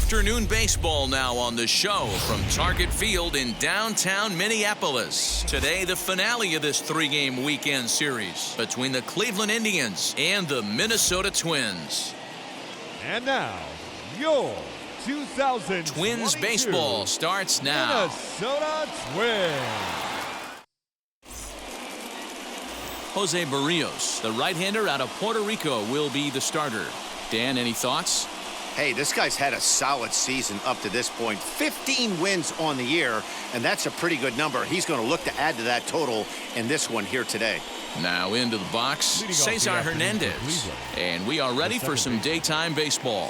Afternoon baseball now on the show from Target Field in downtown Minneapolis. Today, the finale of this three-game weekend series between the Cleveland Indians and the Minnesota Twins. And now, your 2022 Twins baseball starts now. Minnesota Twins. Jose Ramirez, the right-hander out of Puerto Rico, will be the starter. Dan, any thoughts? Hey, this guy's had a solid season up to this point. 15 wins on the year, and that's a pretty good number. He's going to look to add to that total in this one here today. Now into the box, Cesar Hernandez. And we are ready for some daytime baseball.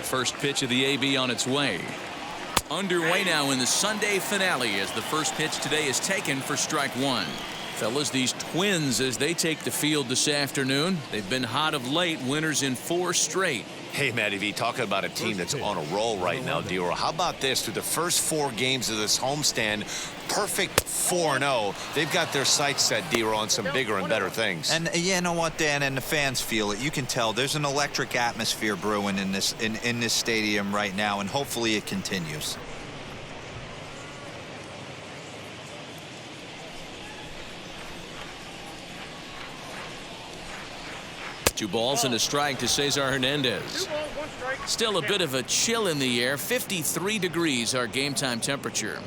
First pitch of the AB on its way. Underway now in the Sunday finale as the first pitch today is taken for strike one. Fellas, these Twins, as they take the field this afternoon, they've been hot of late, winners in 4 straight. Hey, Matty V, talking about a team that's on a roll right now, D-Roll. How about this? Through the first 4 games of this homestand, perfect 4-0. They've got their sights set, D-Roll, on some bigger and better things. And you know what, Dan, and the fans feel it. You can tell there's an electric atmosphere brewing in this stadium right now, and hopefully it continues. 2 balls and a strike to Cesar Hernandez. Still a bit of a chill in the air. 53 degrees our game time temperature.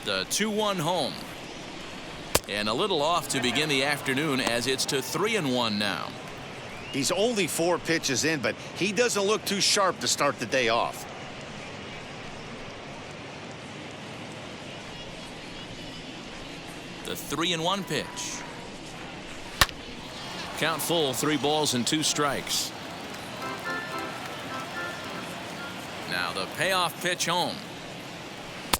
The 2-1 home. And a little off to begin the afternoon as it's to 3-1 now. He's only 4 pitches in, but he doesn't look too sharp to start the day off. The 3-1 pitch. Count full, 3 balls and 2 strikes. Now the payoff pitch home.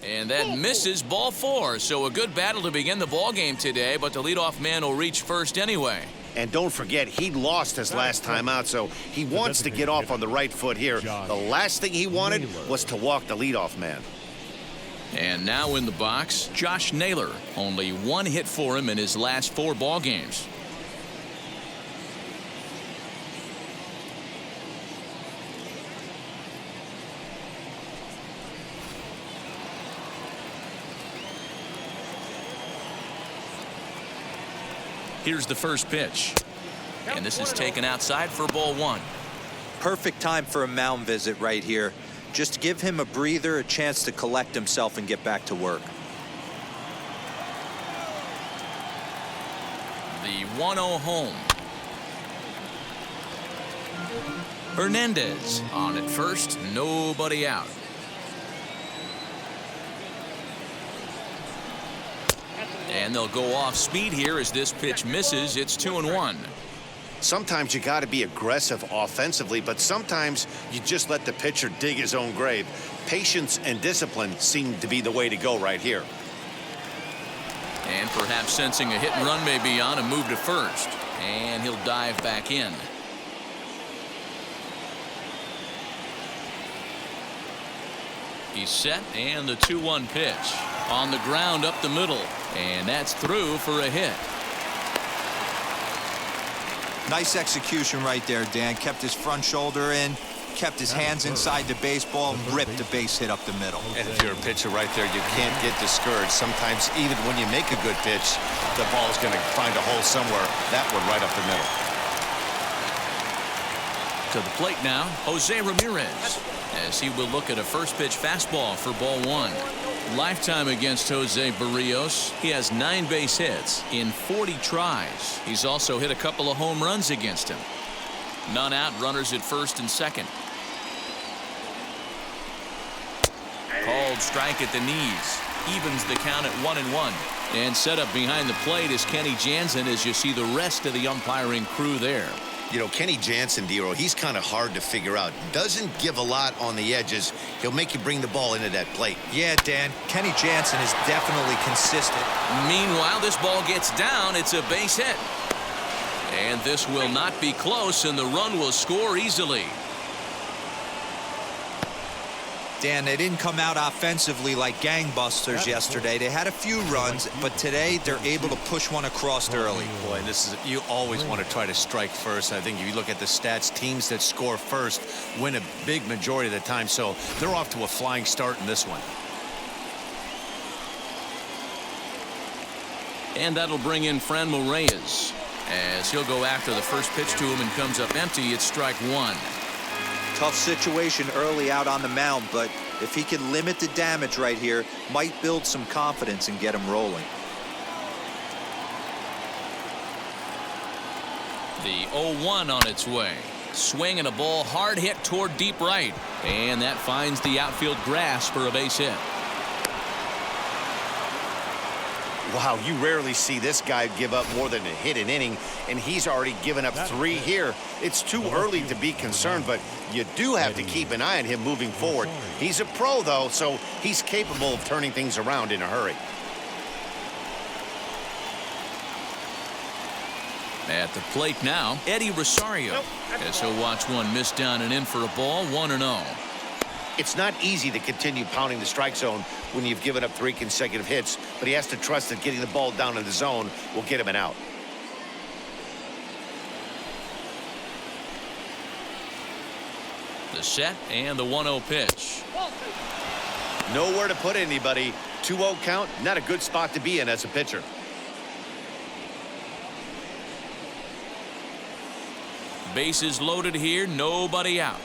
And that misses, ball 4. So a good battle to begin the ball game today, but the leadoff man will reach first anyway. And don't forget, he lost his last time out, so he wants to get off on the right foot here. The last thing he wanted was to walk the leadoff man. And now in the box, Josh Naylor. Only 1 hit for him in his last 4 ball games. Here's the first pitch. And this is taken outside for ball 1. Perfect time for a mound visit right here. Just give him a breather, a chance to collect himself and get back to work. The 1-0 home. Hernandez on at first, nobody out. And they'll go off speed here as this pitch misses. It's 2-1. Sometimes you got to be aggressive offensively, but sometimes you just let the pitcher dig his own grave. Patience and discipline seem to be the way to go right here. And perhaps sensing a hit and run may be on, a move to first. And he'll dive back in. He's set, and the 2-1 pitch. On the ground up the middle. And that's through for a hit. Nice execution right there, Dan. Kept his front shoulder in, kept his hands inside the baseball, and ripped the base hit up the middle. And if you're a pitcher right there, you can't get discouraged. Sometimes even when you make a good pitch, the ball's going to find a hole somewhere. That one right up the middle. To the plate now, Jose Ramirez, as he will look at a first pitch fastball for ball 1. Lifetime against Jose Ramirez. He has 9 base hits in 40 tries. He's also hit a couple of home runs against him. None out, runners at first and second. Called strike at the knees. Evens the count at 1-1. And set up behind the plate is Kenny Jansen as you see the rest of the umpiring crew there. You know, Kenny Jansen, D-Roll, he's kind of hard to figure out. Doesn't give a lot on the edges. He'll make you bring the ball into that plate. Yeah, Dan, Kenny Jansen is definitely consistent. Meanwhile, this ball gets down. It's a base hit. And this will not be close, and the run will score easily. Dan, they didn't come out offensively like gangbusters yesterday. They had a few runs, but today they're able to push one across early. Boy, you always want to try to strike first. I think if you look at the stats, teams that score first win a big majority of the time. So they're off to a flying start in this one. And that'll bring in Fran Reyes as he'll go after the first pitch to him and comes up empty. It's strike one. Tough situation early out on the mound, but if he can limit the damage right here, might build some confidence and get him rolling. The 0-1 on its way. Swing and a ball hard hit toward deep right. And that finds the outfield grass for a base hit. Wow, you rarely see this guy give up more than a hit an inning, and he's already given up 3 here. It's too early to be concerned, but you do have to keep an eye on him moving forward. He's a pro, though, so he's capable of turning things around in a hurry. At the plate now, Eddie Rosario. As he'll watch one miss down and in for a ball, 1-0. It's not easy to continue pounding the strike zone when you've given up 3 consecutive hits, but he has to trust that getting the ball down in the zone will get him an out. The set and the 1-0 pitch. Nowhere to put anybody. 2-0 count, not a good spot to be in as a pitcher. Bases loaded here, nobody out.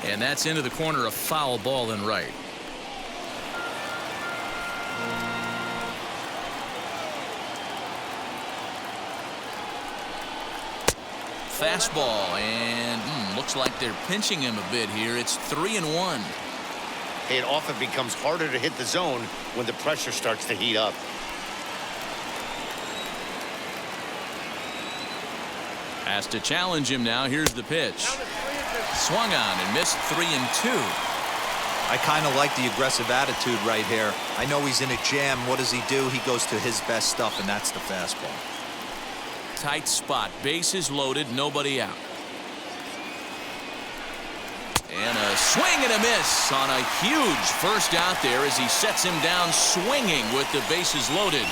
And that's into the corner, a foul ball in right. Fastball, and looks like they're pinching him a bit here. It's 3-1. It often becomes harder to hit the zone when the pressure starts to heat up. Has to challenge him now. Here's the pitch. Swung on and missed 3-2. I kind of like the aggressive attitude right here. I know he's in a jam. What does he do? He goes to his best stuff, and that's the fastball. Tight spot. Bases loaded. Nobody out. And a swing and a miss on a huge first out there as he sets him down swinging with the bases loaded.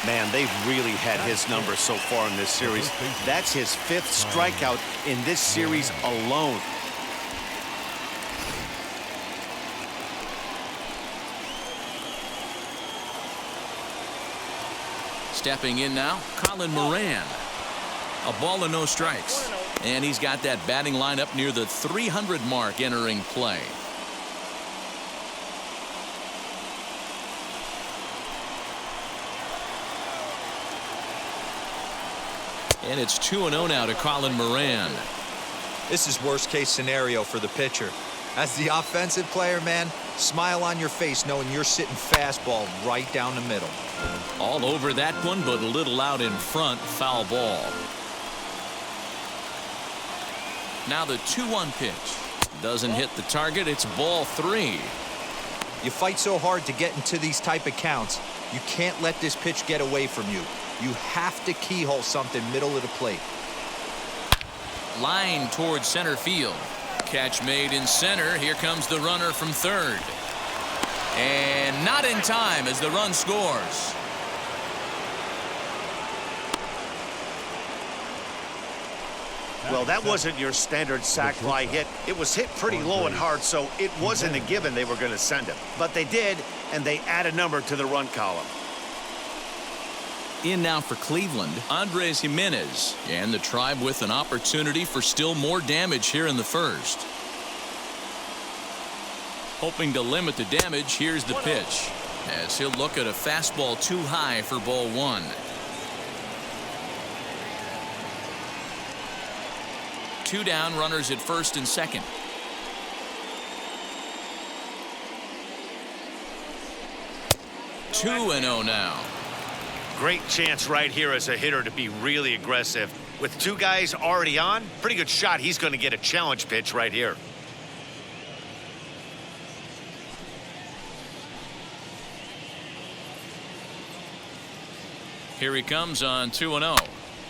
Man, they've really had his number so far in this series. That's his 5th strikeout in this series alone. Stepping in now, Colin Moran. A ball and no strikes. And he's got that batting lineup near the 300 mark entering play. And it's 2-0 now to Colin Moran. This is worst case scenario for the pitcher. As the offensive player, man, smile on your face knowing you're sitting fastball right down the middle. All over that one, but a little out in front. Foul ball. Now the 2-1 pitch. Doesn't hit the target. It's ball 3. You fight so hard to get into these type of counts. You can't let this pitch get away from you. You have to keyhole something middle of the plate. Line towards center field. Catch made in center. Here comes the runner from third. And not in time as the run scores. Well, that wasn't your standard sac fly hit. It was hit pretty low and hard, so it wasn't a given they were going to send him. But they did, and they add a number to the run column. In now for Cleveland, Andres Jimenez, and the Tribe with an opportunity for still more damage here in the first. Hoping to limit the damage, here's the pitch. As he'll look at a fastball too high for ball 1. Two down, runners at first and second. Two and 0 now. Great chance right here as a hitter to be really aggressive. With 2 guys already on, pretty good shot he's going to get a challenge pitch right here. Here he comes on 2-0.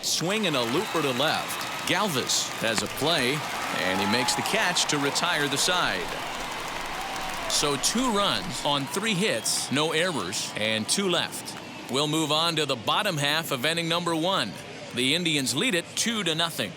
Swing and a looper to left. Galvez has a play, and he makes the catch to retire the side. So 2 runs on 3 hits, no errors, and 2 left. We'll move on to the bottom half of inning number 1. The Indians lead it 2-0.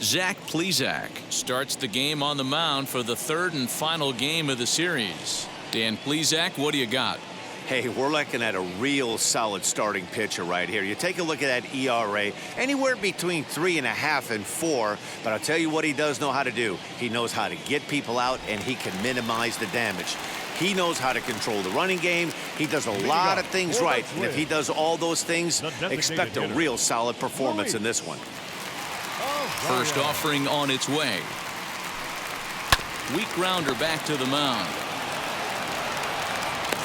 Zach Plesac starts the game on the mound for the 3rd and final game of the series. Dan Plesac, what do you got? Hey, we're looking at a real solid starting pitcher right here. You take a look at that ERA, anywhere between 3.5 and 4. But I'll tell you what he does know how to do. He knows how to get people out, and he can minimize the damage. He knows how to control the running game. He does a lot of things right. And if he does all those things, expect a real solid performance in this one. First offering on its way. Weak grounder back to the mound.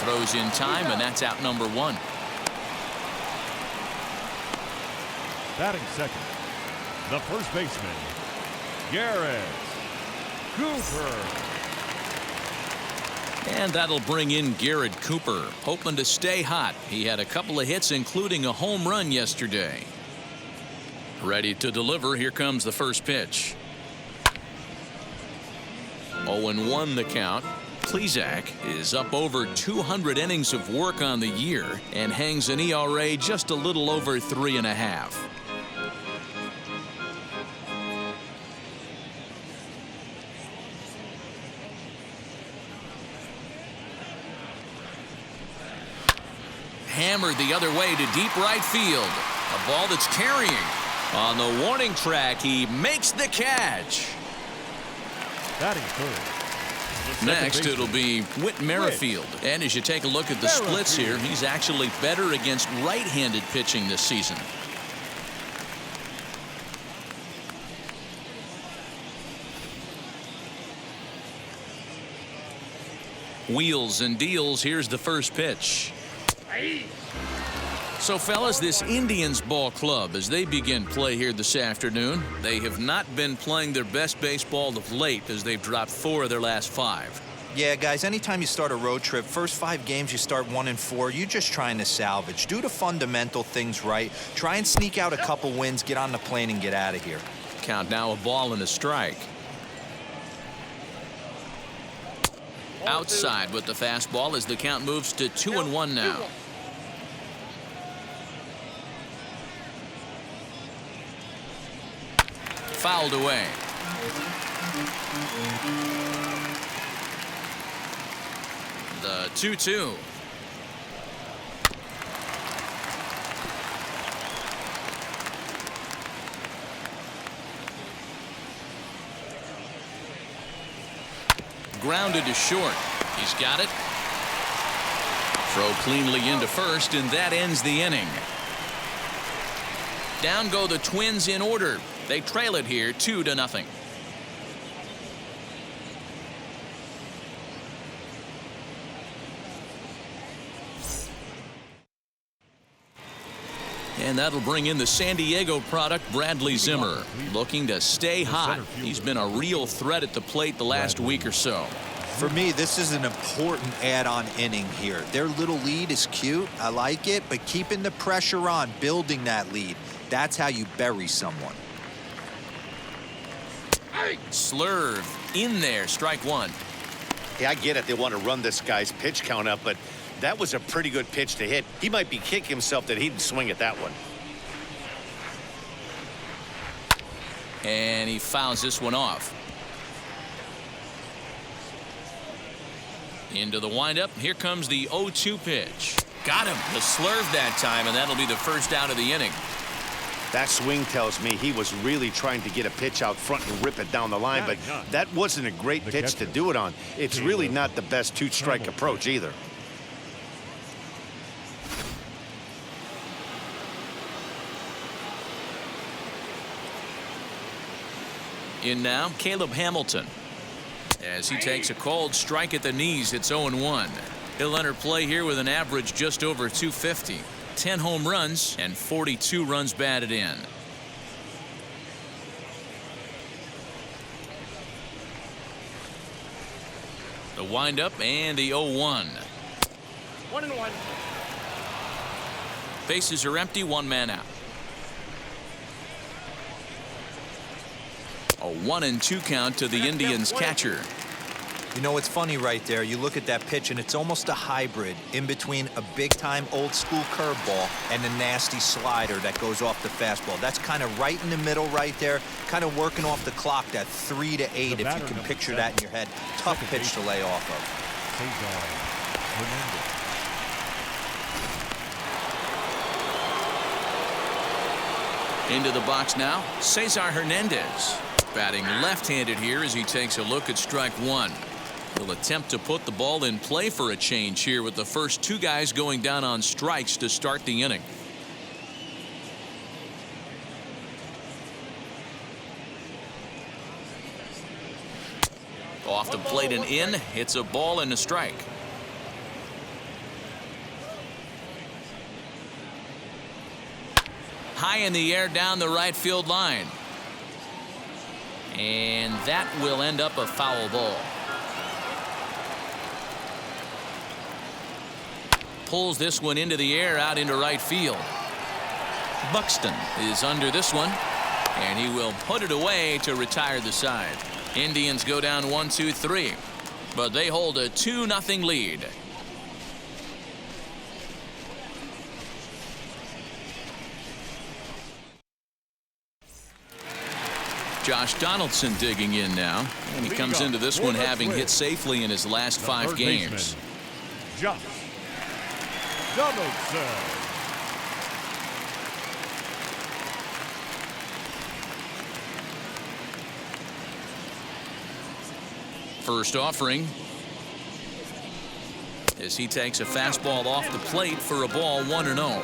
Throws in time, and that's out number 1. Batting second, the first baseman, Garrett Cooper. And that'll bring in Garrett Cooper, hoping to stay hot. He had a couple of hits, including a home run yesterday. Ready to deliver. Here comes the first pitch. 0-1 the count. Plesac is up over 200 innings of work on the year and hangs an ERA just a little over 3.5. Hammered the other way to deep right field. A ball that's carrying. On the warning track, he makes the catch. Batting third. Next, it'll be Whit Merrifield. And as you take a look at the splits here, he's actually better against right-handed pitching this season. Wheels and deals. Here's the first pitch. So, fellas, this Indians ball club, as they begin play here this afternoon, they have not been playing their best baseball of late as they've dropped 4 of their last 5. Yeah, guys, anytime you start a road trip, first 5 games you start 1-4, you're just trying to salvage. Do the fundamental things right. Try and sneak out a couple wins, get on the plane, and get out of here. Count now, a ball and a strike. Outside with the fastball as the count moves to 2-1 now. Fouled away. The 2-2. Grounded to short. He's got it. Throw cleanly into first, and that ends the inning. Down go the Twins in order. They trail it here 2-0. And that'll bring in the San Diego product, Bradley Zimmer, looking to stay hot. He's been a real threat at the plate the last week or so. For me, this is an important add-on inning here. Their little lead is cute. I like it, but keeping the pressure on, building that lead, that's how you bury someone. Slurve in there, strike 1. Yeah, I get it. They want to run this guy's pitch count up, but that was a pretty good pitch to hit. He might be kicking himself that he didn't swing at that one. And he fouls this one off. Into the windup. Here comes the 0-2 pitch. Got him. The slurve that time, and that'll be the first out of the inning. That swing tells me he was really trying to get a pitch out front and rip it down the line, but that wasn't a great pitch to do it on. It's really not the best 2-strike approach either. In now, Caleb Hamilton. As he takes a cold strike at the knees, it's 0-1. He'll enter play here with an average just over 250. 10 home runs and 42 runs batted in. The windup and the 0-1. 1-1. Bases are empty, one man out. A 1-2 count to the Indians catcher. You know, it's funny right there. You look at that pitch, and it's almost a hybrid in between a big-time old-school curveball and a nasty slider that goes off the fastball. That's kind of right in the middle right there, kind of working off the clock, that 3 to 8, if you can picture that in your head. Tough pitch to lay off of. Cesar Hernandez. Into the box now, Cesar Hernandez. Batting left-handed here as he takes a look at strike one. He'll attempt to put the ball in play for a change here with the first two guys going down on strikes to start the inning. Off the plate and in. It's a ball and a strike. High in the air down the right field line. And that will end up a foul ball. Pulls this one into the air out into right field. Buxton is under this one, and he will put it away to retire the side. Indians go down 1-2-3, but they hold a 2-0 lead. Josh Donaldson digging in now, and he comes into this one having hit safely in his last 5 games. Josh Donaldson. First offering as he takes a fastball off the plate for a ball, 1-0.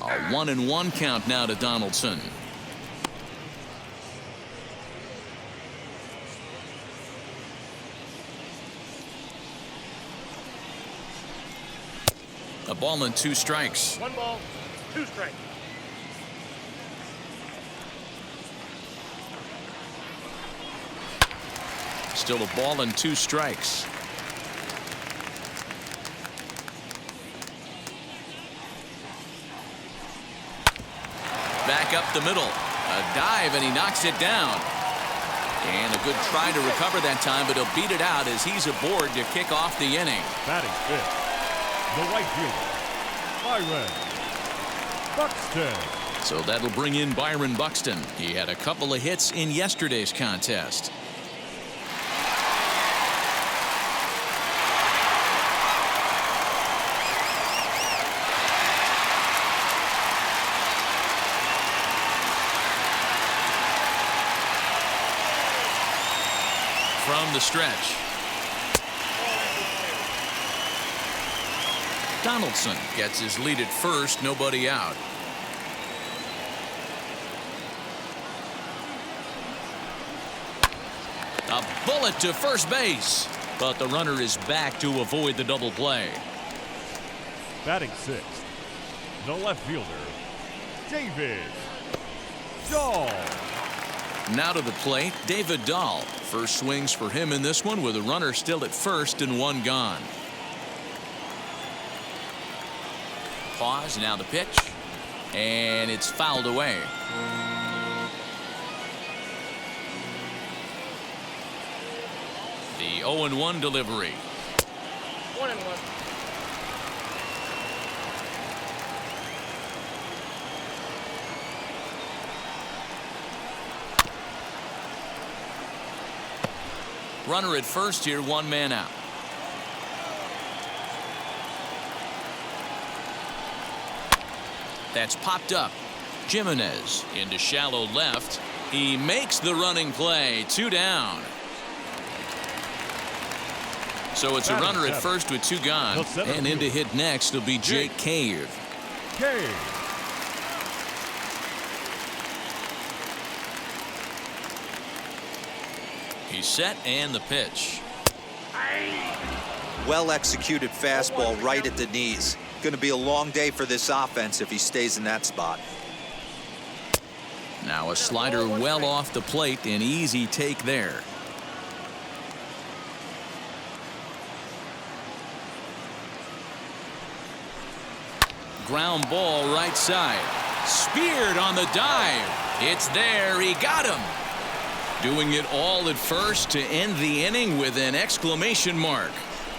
A 1-1 count now to Donaldson. A ball and 2 strikes. 1 ball, 2 strikes. Still a ball and 2 strikes. Back up the middle. A dive, and he knocks it down. And a good try to recover that time, but he'll beat it out as he's aboard to kick off the inning. Batting fifth, the right fielder, Byron Buxton. So that'll bring in Byron Buxton. He had a couple of hits in yesterday's contest. From the stretch, Donaldson gets his lead at first, nobody out. A bullet to first base, but the runner is back to avoid the double play. Batting sixth, the left fielder, David Dahl. Now to the plate, David Dahl. First swings for him in this one with a runner still at first and 1 gone. Pause, now the pitch, and it's fouled away. The 0-1 delivery. 1-1. Runner at first here, 1 man out. That's popped up. Jimenez into shallow left. He makes the running play. 2 down. So it's a runner at first with 2 gone. And in to hit next will be Jake Cave. He's set, and the pitch. Well executed fastball right at the knees. Going to be a long day for this offense if he stays in that spot. Now a slider well off the plate, an easy take there. Ground ball right side. Speared on the dive. It's there. He got him. Doing it all at first to end the inning with an exclamation mark.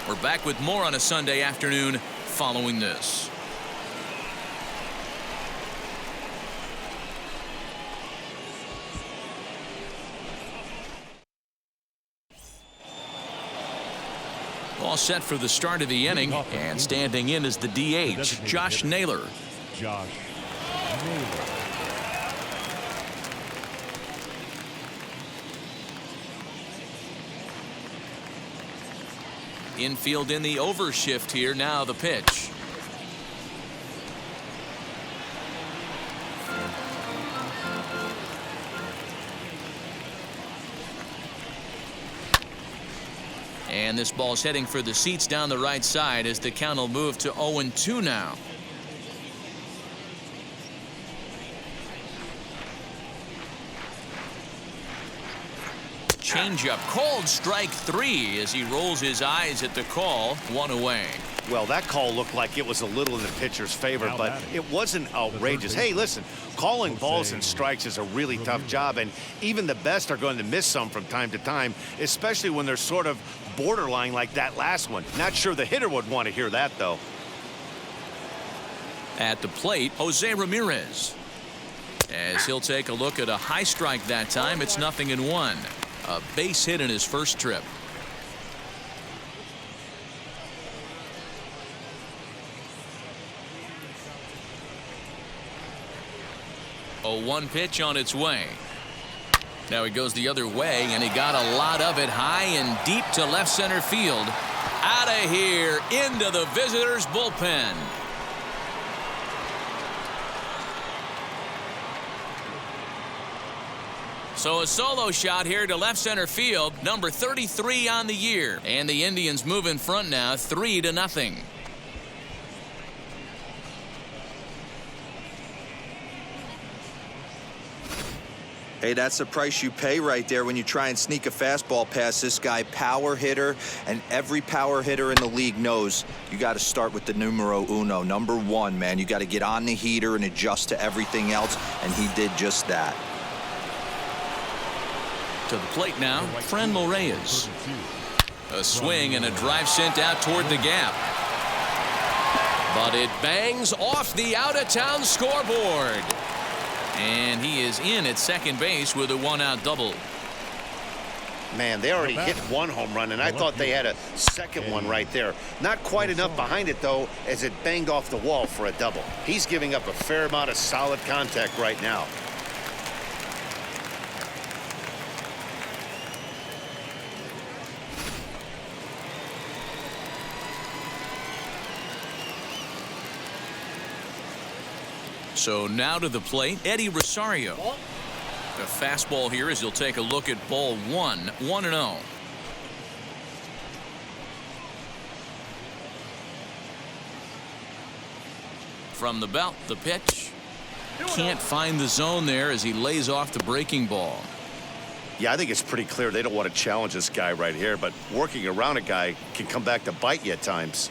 We're back with more on a Sunday afternoon following this. All set for the start of the inning, and standing in is the DH, Josh Naylor. Josh Naylor. Infield in the overshift here. Now the pitch. And this ball's heading for the seats down the right side as the count will move to 0-2 now. Changeup called strike 3 as he rolls his eyes at the call. 1 away. Well, that call looked like it was a little in the pitcher's favor, but it wasn't outrageous. Hey, listen, calling balls and strikes is a really tough job, and even the best are going to miss some from time to time, especially when they're sort of borderline like that last one. Not sure the hitter would want to hear that, though. At the plate, Jose Ramirez. As he'll take a look at a high strike that time, it's 0-1. A base hit in his first trip. 0-1 pitch on its way. Now he goes the other way, and he got a lot of it high and deep to left center field. Out of here into the visitors' bullpen. So a solo shot here to left center field, number 33 on the year, and the Indians move in front now, 3-0. Hey, that's the price you pay right there when you try and sneak a fastball past this guy. Power hitter, and every power hitter in the league knows you got to start with the numero uno, number 1, man. You got to get on the heater and adjust to everything else, and he did just that. To the plate now, Colin Moran. A swing and a drive sent out toward the gap. But it bangs off the out-of-town scoreboard. And he is in at second base with a 1-out double. Man, they already hit 1 home run, and I thought they had a second one right there. Not quite enough behind it, though, as it banged off the wall for a double. He's giving up a fair amount of solid contact right now. So now to the plate, Eddie Rosario. The fastball here as he'll take a look at ball 1, 1-0. From the belt, the pitch. Can't find the zone there as he lays off the breaking ball. Yeah, I think it's pretty clear they don't want to challenge this guy right here, but working around a guy can come back to bite you at times.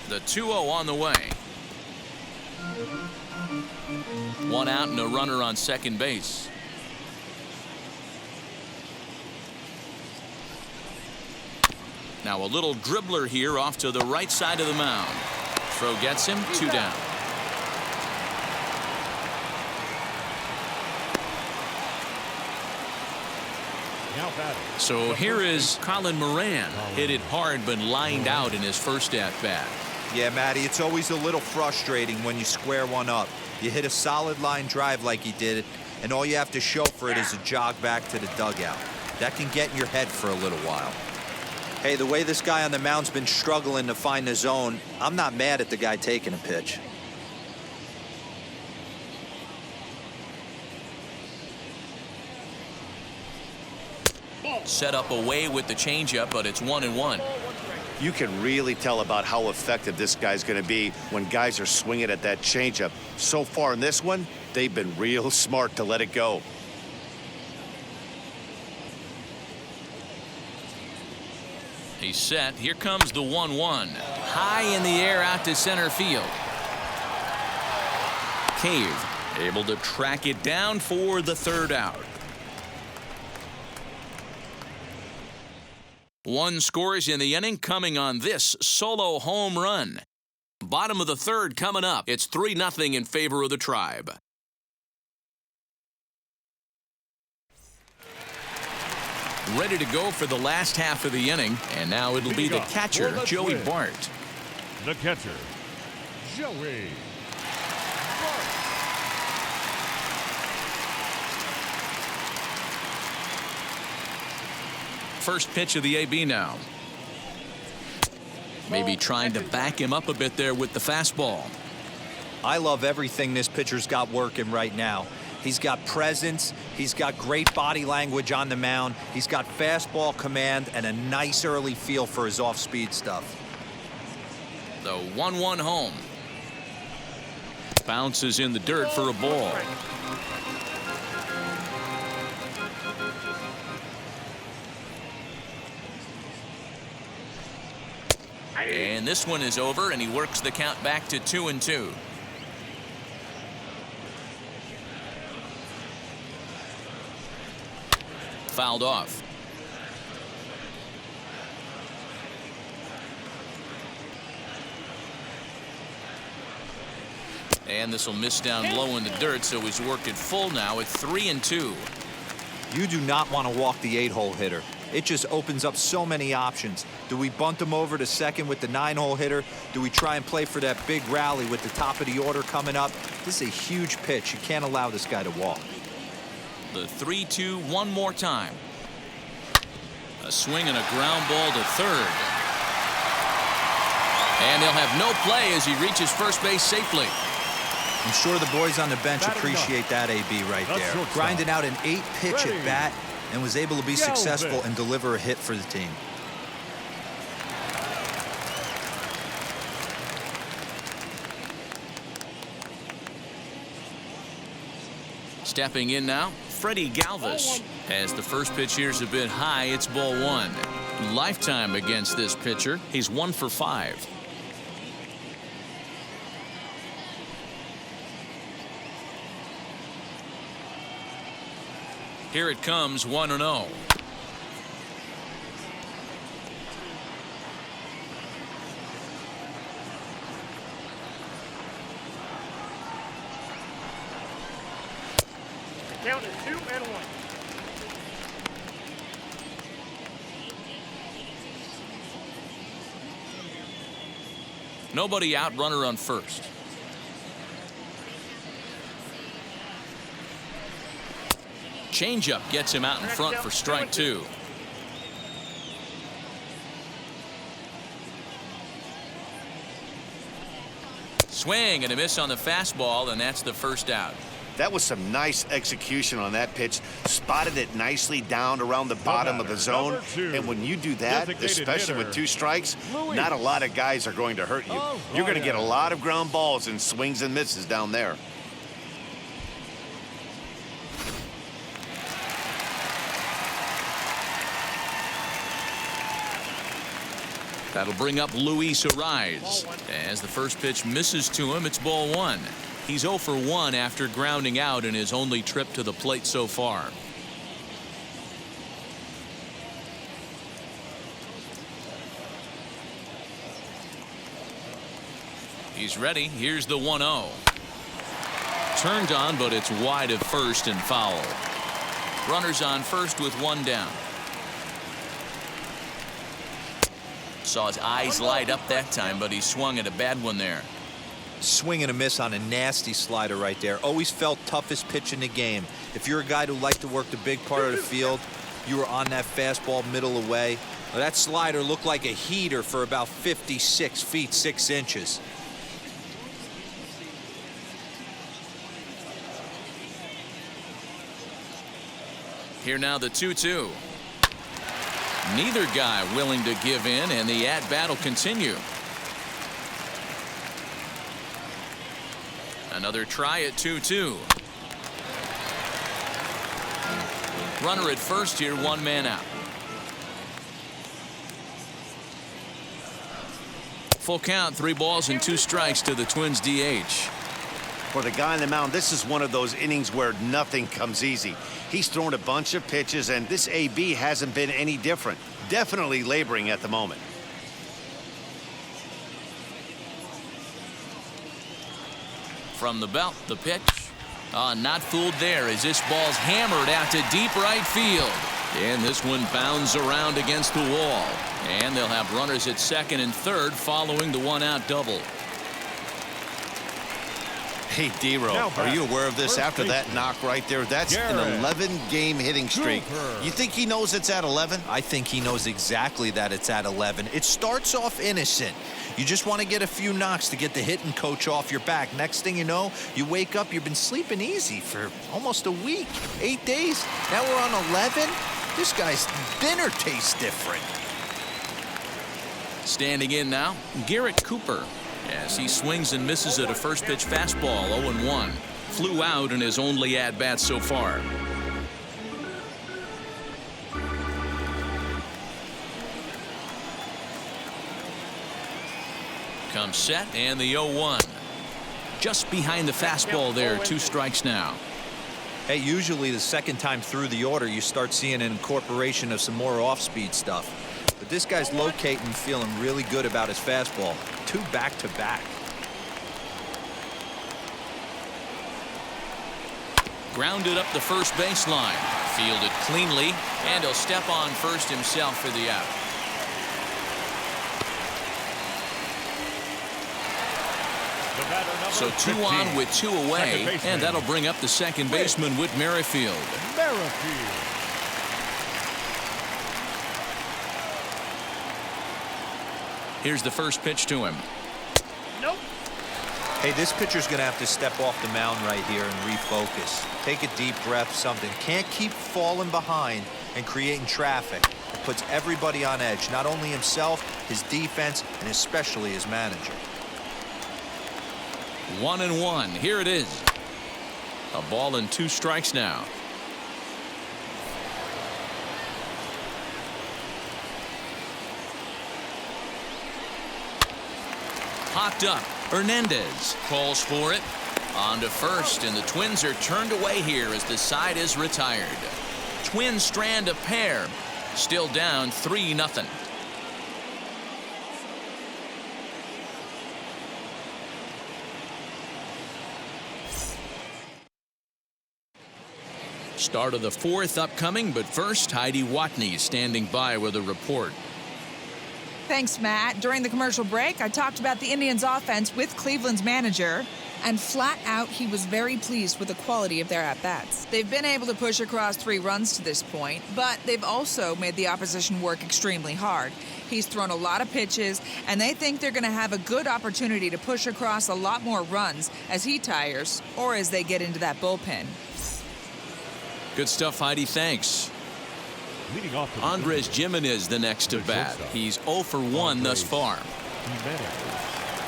The 2-0 on the way. 1 out and a runner on second base. Now a little dribbler here off to the right side of the mound. Throw gets him, 2 down. So here is Colin Moran. Hit it hard but lined out in his first at-bat. Yeah, Matty, it's always a little frustrating when you square one up. You hit a solid line drive like he did, and all you have to show for it is a jog back to the dugout. That can get in your head for a little while. Hey, the way this guy on the mound's been struggling to find the zone, I'm not mad at the guy taking a pitch. Set up away with the changeup, but it's 1-1. You can really tell about how effective this guy's going to be when guys are swinging at that changeup. So far in this one, they've been real smart to let it go. He's set. Here comes the 1-1. High in the air out to center field. Cave able to track it down for the third out. One scores in the inning coming on this solo home run. Bottom of the third coming up. It's 3-0 in favor of the Tribe. Ready to go for the last half of the inning, and now it'll be the catcher, Joey Bart. The catcher, Joey Bart. First pitch of the AB now. Maybe trying to back him up a bit there with the fastball. I love everything this pitcher's got working right now. He's got presence. He's got great body language on the mound. He's got fastball command and a nice early feel for his off-speed stuff. The 1-1 home. Bounces in the dirt for a ball. And this one is over, and he works the count back to 2-2. Fouled off. And this will miss down low in the dirt, so he's worked it full now at 3-2. You do not want to walk the 8-hole hitter. It just opens up so many options. Do we bunt him over to second with the 9-hole hitter? Do we try and play for that big rally with the top of the order coming up? This is a huge pitch. You can't allow this guy to walk. The 3-2 one more time. A swing and a ground ball to third. And he'll have no play as he reaches first base safely. I'm sure the boys on the bench appreciate that AB right there. Grinding out an 8-pitch at bat and was able to be successful and deliver a hit for the team. Stepping in now, Freddie Galvez. As the first pitch here's a bit high, it's ball 1. Lifetime against this pitcher. He's 1 for 5. Here it comes, 1-0. Count is 2-1. Nobody out, runner on first. Changeup gets him out in front for strike 2. Swing and a miss on the fastball, and that's the first out. That was some nice execution on that pitch. Spotted it nicely down around the bottom of the zone. And when you do that, especially with 2 strikes, not a lot of guys are going to hurt you. You're going to get a lot of ground balls and swings and misses down there. That'll bring up Luis Ariz. As the first pitch misses to him, it's ball 1. He's 0 for 1 after grounding out in his only trip to the plate so far. He's ready. Here's the 1-0. Turned on, but it's wide of first and foul. Runners on first with 1 down. Saw his eyes light up that time, but he swung at a bad one there. Swing and a miss on a nasty slider right there. Always felt toughest pitch in the game. If you're a guy who liked to work the big part of the field, you were on that fastball middle away. Well, that slider looked like a heater for about 56 feet 6 inches. Here now the 2-2. Neither guy willing to give in, and the at-bat will continue. Another try at 2-2. Runner at first here, 1 man out. Full count, 3 balls and 2 strikes to the Twins DH. For the guy on the mound, this is one of those innings where nothing comes easy. He's thrown a bunch of pitches, and this AB hasn't been any different. Definitely laboring at the moment. From the belt, the pitch. Not fooled there as this ball's hammered out to deep right field. And this one bounds around against the wall. And they'll have runners at second and third following the 1-out double. Hey, D-Ro, are you aware of this? After that knock right there, that's an 11-game hitting streak. You think he knows it's at 11? I think he knows exactly that it's at 11. It starts off innocent. You just want to get a few knocks to get the hitting coach off your back. Next thing you know, you wake up, you've been sleeping easy for almost a week, 8 days. Now we're on 11. This guy's dinner tastes different. Standing in now, Garrett Cooper. As he swings and misses at a first pitch fastball, 0-1. Flew out in his only at-bat so far. Comes set and the 0-1. Just behind the fastball there, 2 strikes now. Hey, usually the second time through the order, you start seeing an incorporation of some more off-speed stuff. But this guy's locating, feeling really good about his fastball. 2 back-to-back. Grounded up the first baseline. Fielded cleanly, and he'll step on first himself for the out. So 2 on with 2 away, and that'll bring up the second baseman, Whit Merrifield. Here's the first pitch to him. Nope. Hey, this pitcher's going to have to step off the mound right here and refocus. Take a deep breath, something. Can't keep falling behind and creating traffic. It puts everybody on edge, not only himself, his defense, and especially his manager. 1-1. Here it is. A ball and 2 strikes now. Popped up. Hernandez calls for it. On to first, and the Twins are turned away here as the side is retired. Twins strand a pair. Still down 3-0. Start of the 4th upcoming, but first, Heidi Watney standing by with a report. Thanks, Matt. During the commercial break, I talked about the Indians' offense with Cleveland's manager, and flat out, he was very pleased with the quality of their at-bats. They've been able to push across 3 runs to this point, but they've also made the opposition work extremely hard. He's thrown a lot of pitches, and they think they're going to have a good opportunity to push across a lot more runs as he tires or as they get into that bullpen. Good stuff, Heidi. Thanks. Andres Gimenez the next to bat. He's 0 for 1 thus far.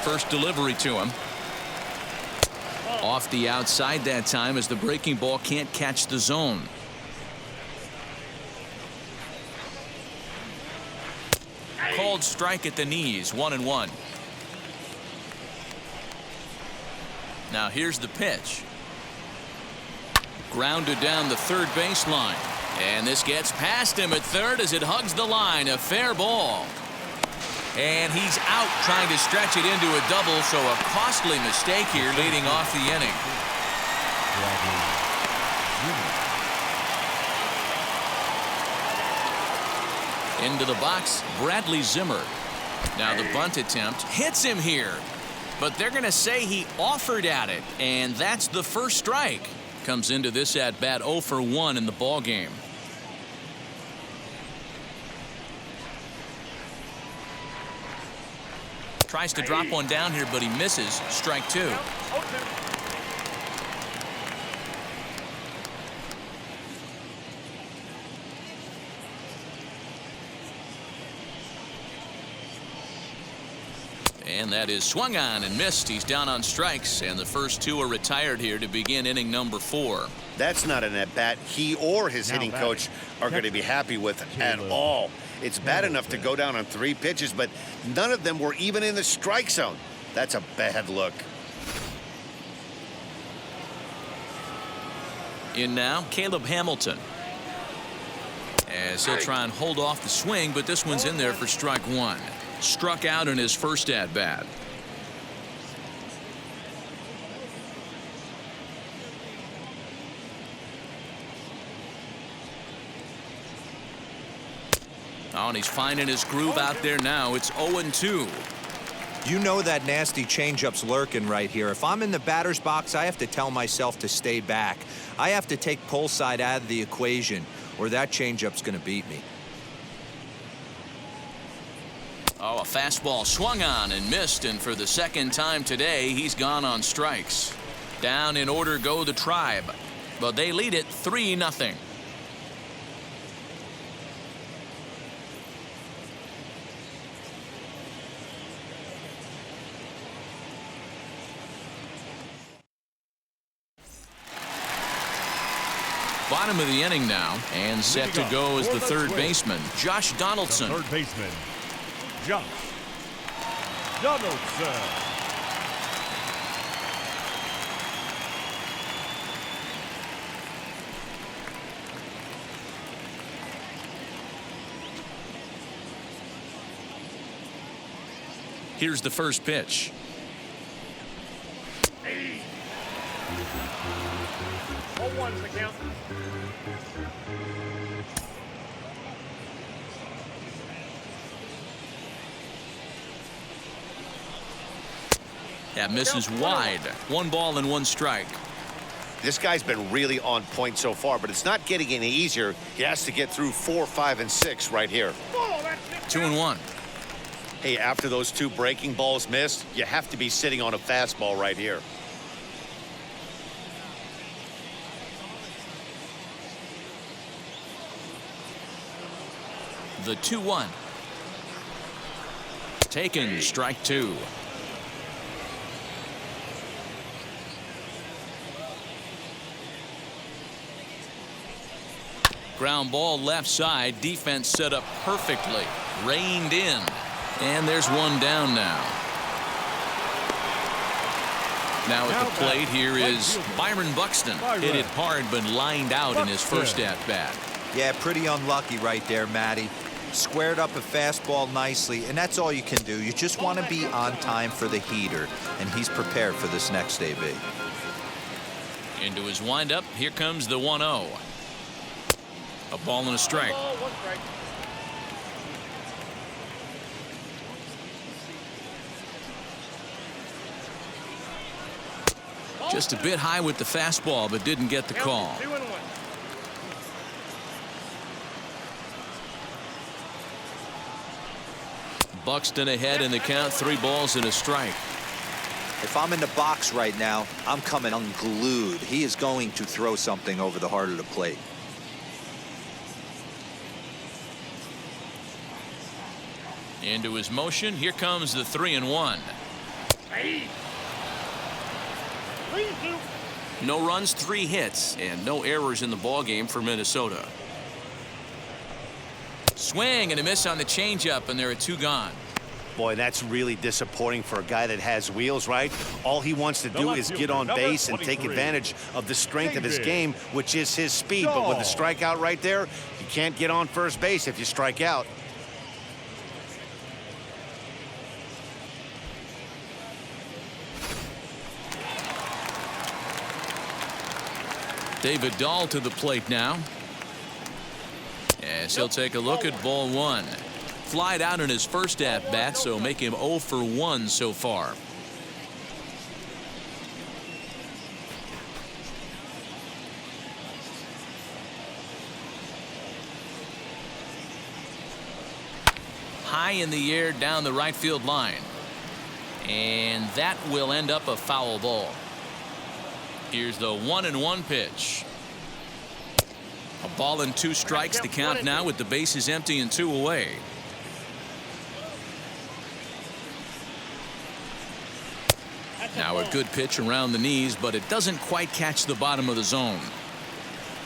First delivery to him. Off the outside that time as the breaking ball can't catch the zone. Called strike at the knees, 1-1. Now here's the pitch. Grounded down the third baseline. And this gets past him at third as it hugs the line. A fair ball. And he's out trying to stretch it into a double, so a costly mistake here leading off the inning. Into the box, Bradley Zimmer. Now the bunt attempt hits him here. But they're going to say he offered at it, and that's the first strike. Comes into this at-bat 0 for 1 in the ball game. Tries to drop one down here, but he misses. Strike 2. And that is swung on and missed. He's down on strikes, and the first two are retired here to begin inning number 4. That's not an at-bat he or his hitting coach are going to be happy with at all. It's bad enough to go down on 3 pitches, but none of them were even in the strike zone. That's a bad look. In now, Caleb Hamilton. As he'll try and hold off the swing, but this one's in there for strike 1. Struck out in his first at-bat. Oh, and he's finding his groove out there now. It's 0-2. You know that nasty changeup's lurking right here. If I'm in the batter's box, I have to tell myself to stay back. I have to take pull side out of the equation, or that changeup's going to beat me. Oh, a fastball swung on and missed, and for the second time today, he's gone on strikes. Down in order go the Tribe, but they lead it 3-0. Bottom of the inning now, and set to go is the third baseman, Josh Donaldson. Third baseman, Josh Donaldson. Here's the first pitch. Hey. 0-1's the count. That misses wide. 1 ball and 1 strike. This guy's been really on point so far, but it's not getting any easier. He has to get through 4, 5, and 6 right here. 2-1. Hey, after those 2 breaking balls missed, you have to be sitting on a fastball right here. The 2-1. Taken, strike 2. Ground ball left side. Defense set up perfectly. Reined in. And there's one down now. Now at the plate here is Byron Buxton. Hit it hard but lined out in his first at-bat. Yeah, pretty unlucky right there, Matty. Squared up a fastball nicely, and that's all you can do. You just want to be on time for the heater, and he's prepared for this next AB. Into his windup, here comes the 1-0. A ball and a strike. Just a bit high with the fastball, but didn't get the call. 2-1. Buxton ahead in the count, 3 balls and a strike. If I'm in the box right now, I'm coming unglued. He is going to throw something over the heart of the plate. Into his motion, here comes the 3-1. Hey. No runs, 3 hits, and no errors in the ballgame for Minnesota. Swing and a miss on the changeup, and there are 2 gone. Boy, that's really disappointing for a guy that has wheels, right? All he wants to do is get on base and take advantage of the strength of his game, which is his speed. But with the strikeout right there, you can't get on first base if you strike out. David Dahl to the plate now. As he'll take a look at ball 1. Flied out in his first at-bat, so make him 0 for 1 so far. High in the air down the right field line. And that will end up a foul ball. Here's the 1-1 pitch. A ball and 2 strikes to count now with the bases empty and 2 away. Now a good pitch around the knees, but it doesn't quite catch the bottom of the zone.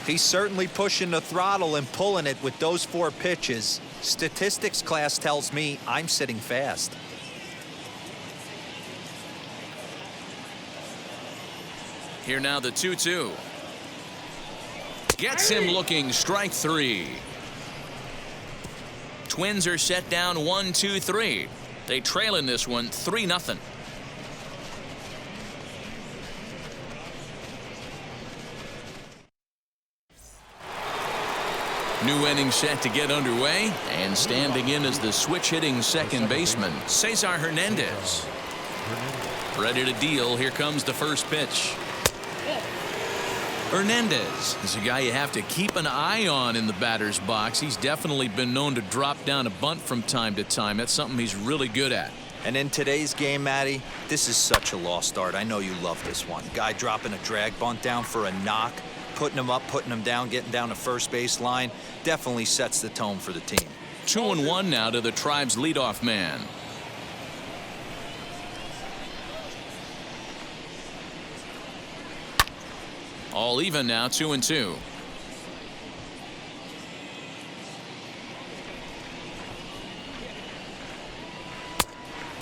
He's certainly pushing the throttle and pulling it with those 4 pitches. Statistics class tells me I'm sitting fast. Here now the 2-2. Gets him looking, strike 3. Twins are set down 1-2-3. They trail in this one 3-0. New inning set to get underway, and standing in as the switch-hitting second baseman, Cesar Hernandez. Ready to deal. Here comes the first pitch. Hernandez is a guy you have to keep an eye on in the batter's box. He's definitely been known to drop down a bunt from time to time. That's something he's really good at. And in today's game, Matty, this is such a lost art. I know you love this one. Guy dropping a drag bunt down for a knock, putting him up, putting him down, getting down to first base line. Definitely sets the tone for the team. 2-1 now to the Tribe's leadoff man. All even now, 2-2.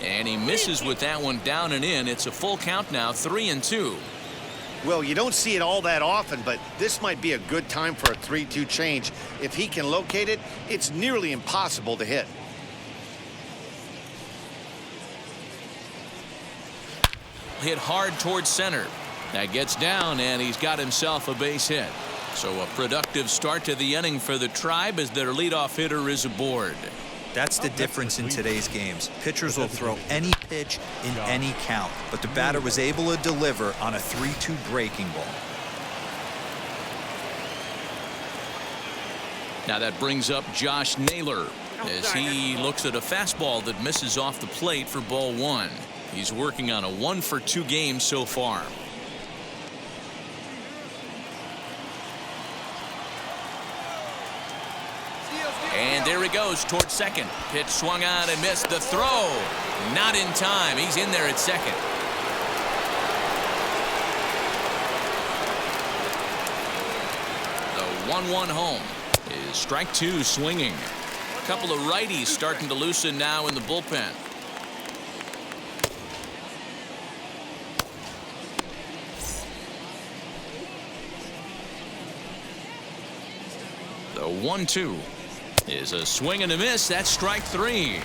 And he misses with that one down and in. It's a full count now, 3-2. Well, you don't see it all that often, but this might be a good time for a 3-2 change. If he can locate it, it's nearly impossible to hit. Hit hard towards center. That gets down, and he's got himself a base hit. So a productive start to the inning for the Tribe as their leadoff hitter is aboard. That's the difference in today's games. Pitchers will throw any pitch in any count, but the batter was able to deliver on a 3-2 breaking ball. Now that brings up Josh Naylor as he looks at a fastball that misses off the plate for ball 1. He's working on a 1-for-2 game so far. And there he goes towards second. Pitch swung on and missed. The throw not in time. He's in there at second. The 1-1 home is strike 2 swinging. A couple of righties starting to loosen now in the bullpen. The 1-2 is a swing and a miss. That's strike 3.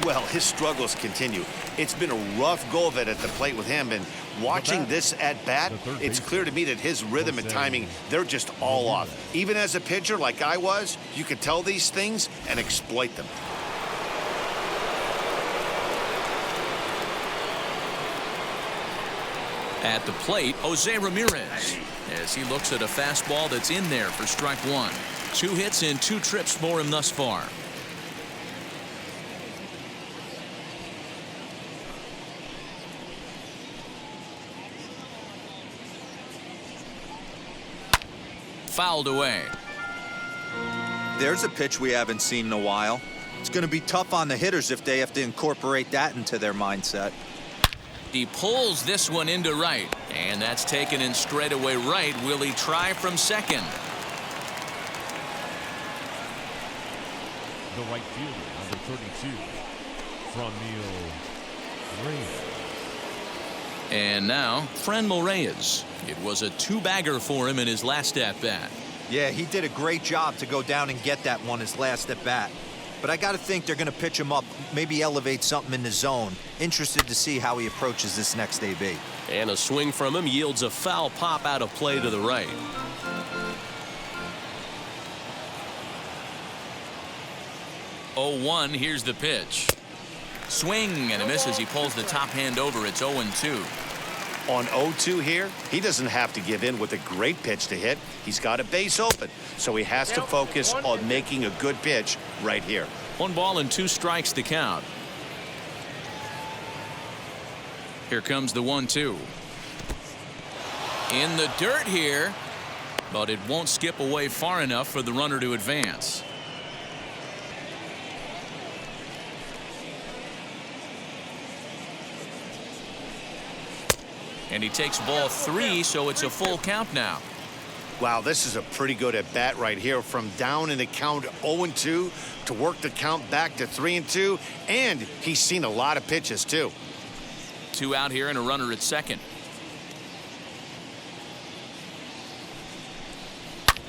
Well, his struggles continue. It's been a rough go of it at the plate with him, and watching this at bat, it's clear to me that his rhythm and timing, they're just all off. Even as a pitcher like I was, you could tell these things and exploit them. At the plate, Jose Ramirez, as he looks at a fastball that's in there for strike 1. 2 hits and 2 trips for him thus far. Fouled away. There's a pitch we haven't seen in a while. It's going to be tough on the hitters if they have to incorporate that into their mindset. He pulls this one into right, and that's taken in straightaway right. Will he try from second? The right fielder, number 32, from Reyes. And now, Franmil Reyes. It was a 2-bagger for him in his last at-bat. Yeah, he did a great job to go down and get that one his last at-bat. But I got to think they're going to pitch him up, maybe elevate something in the zone. Interested to see how he approaches this next AB. And a swing from him yields a foul pop out of play to the right. Oh, 1, here's the pitch. Swing and a miss as he pulls the top hand over. It's 0-2. On 0-2 here, he doesn't have to give in with a great pitch to hit. He's got a base open, so he has to focus on making a good pitch right here. 1 ball and 2 strikes to count. Here comes the 1-2. In the dirt here, but it won't skip away far enough for the runner to advance. And he takes ball 3, so it's a full count now. Wow, this is a pretty good at bat right here. From down in the count 0-2 to work the count back to 3-2. And he's seen a lot of pitches, too. 2 out here and a runner at second.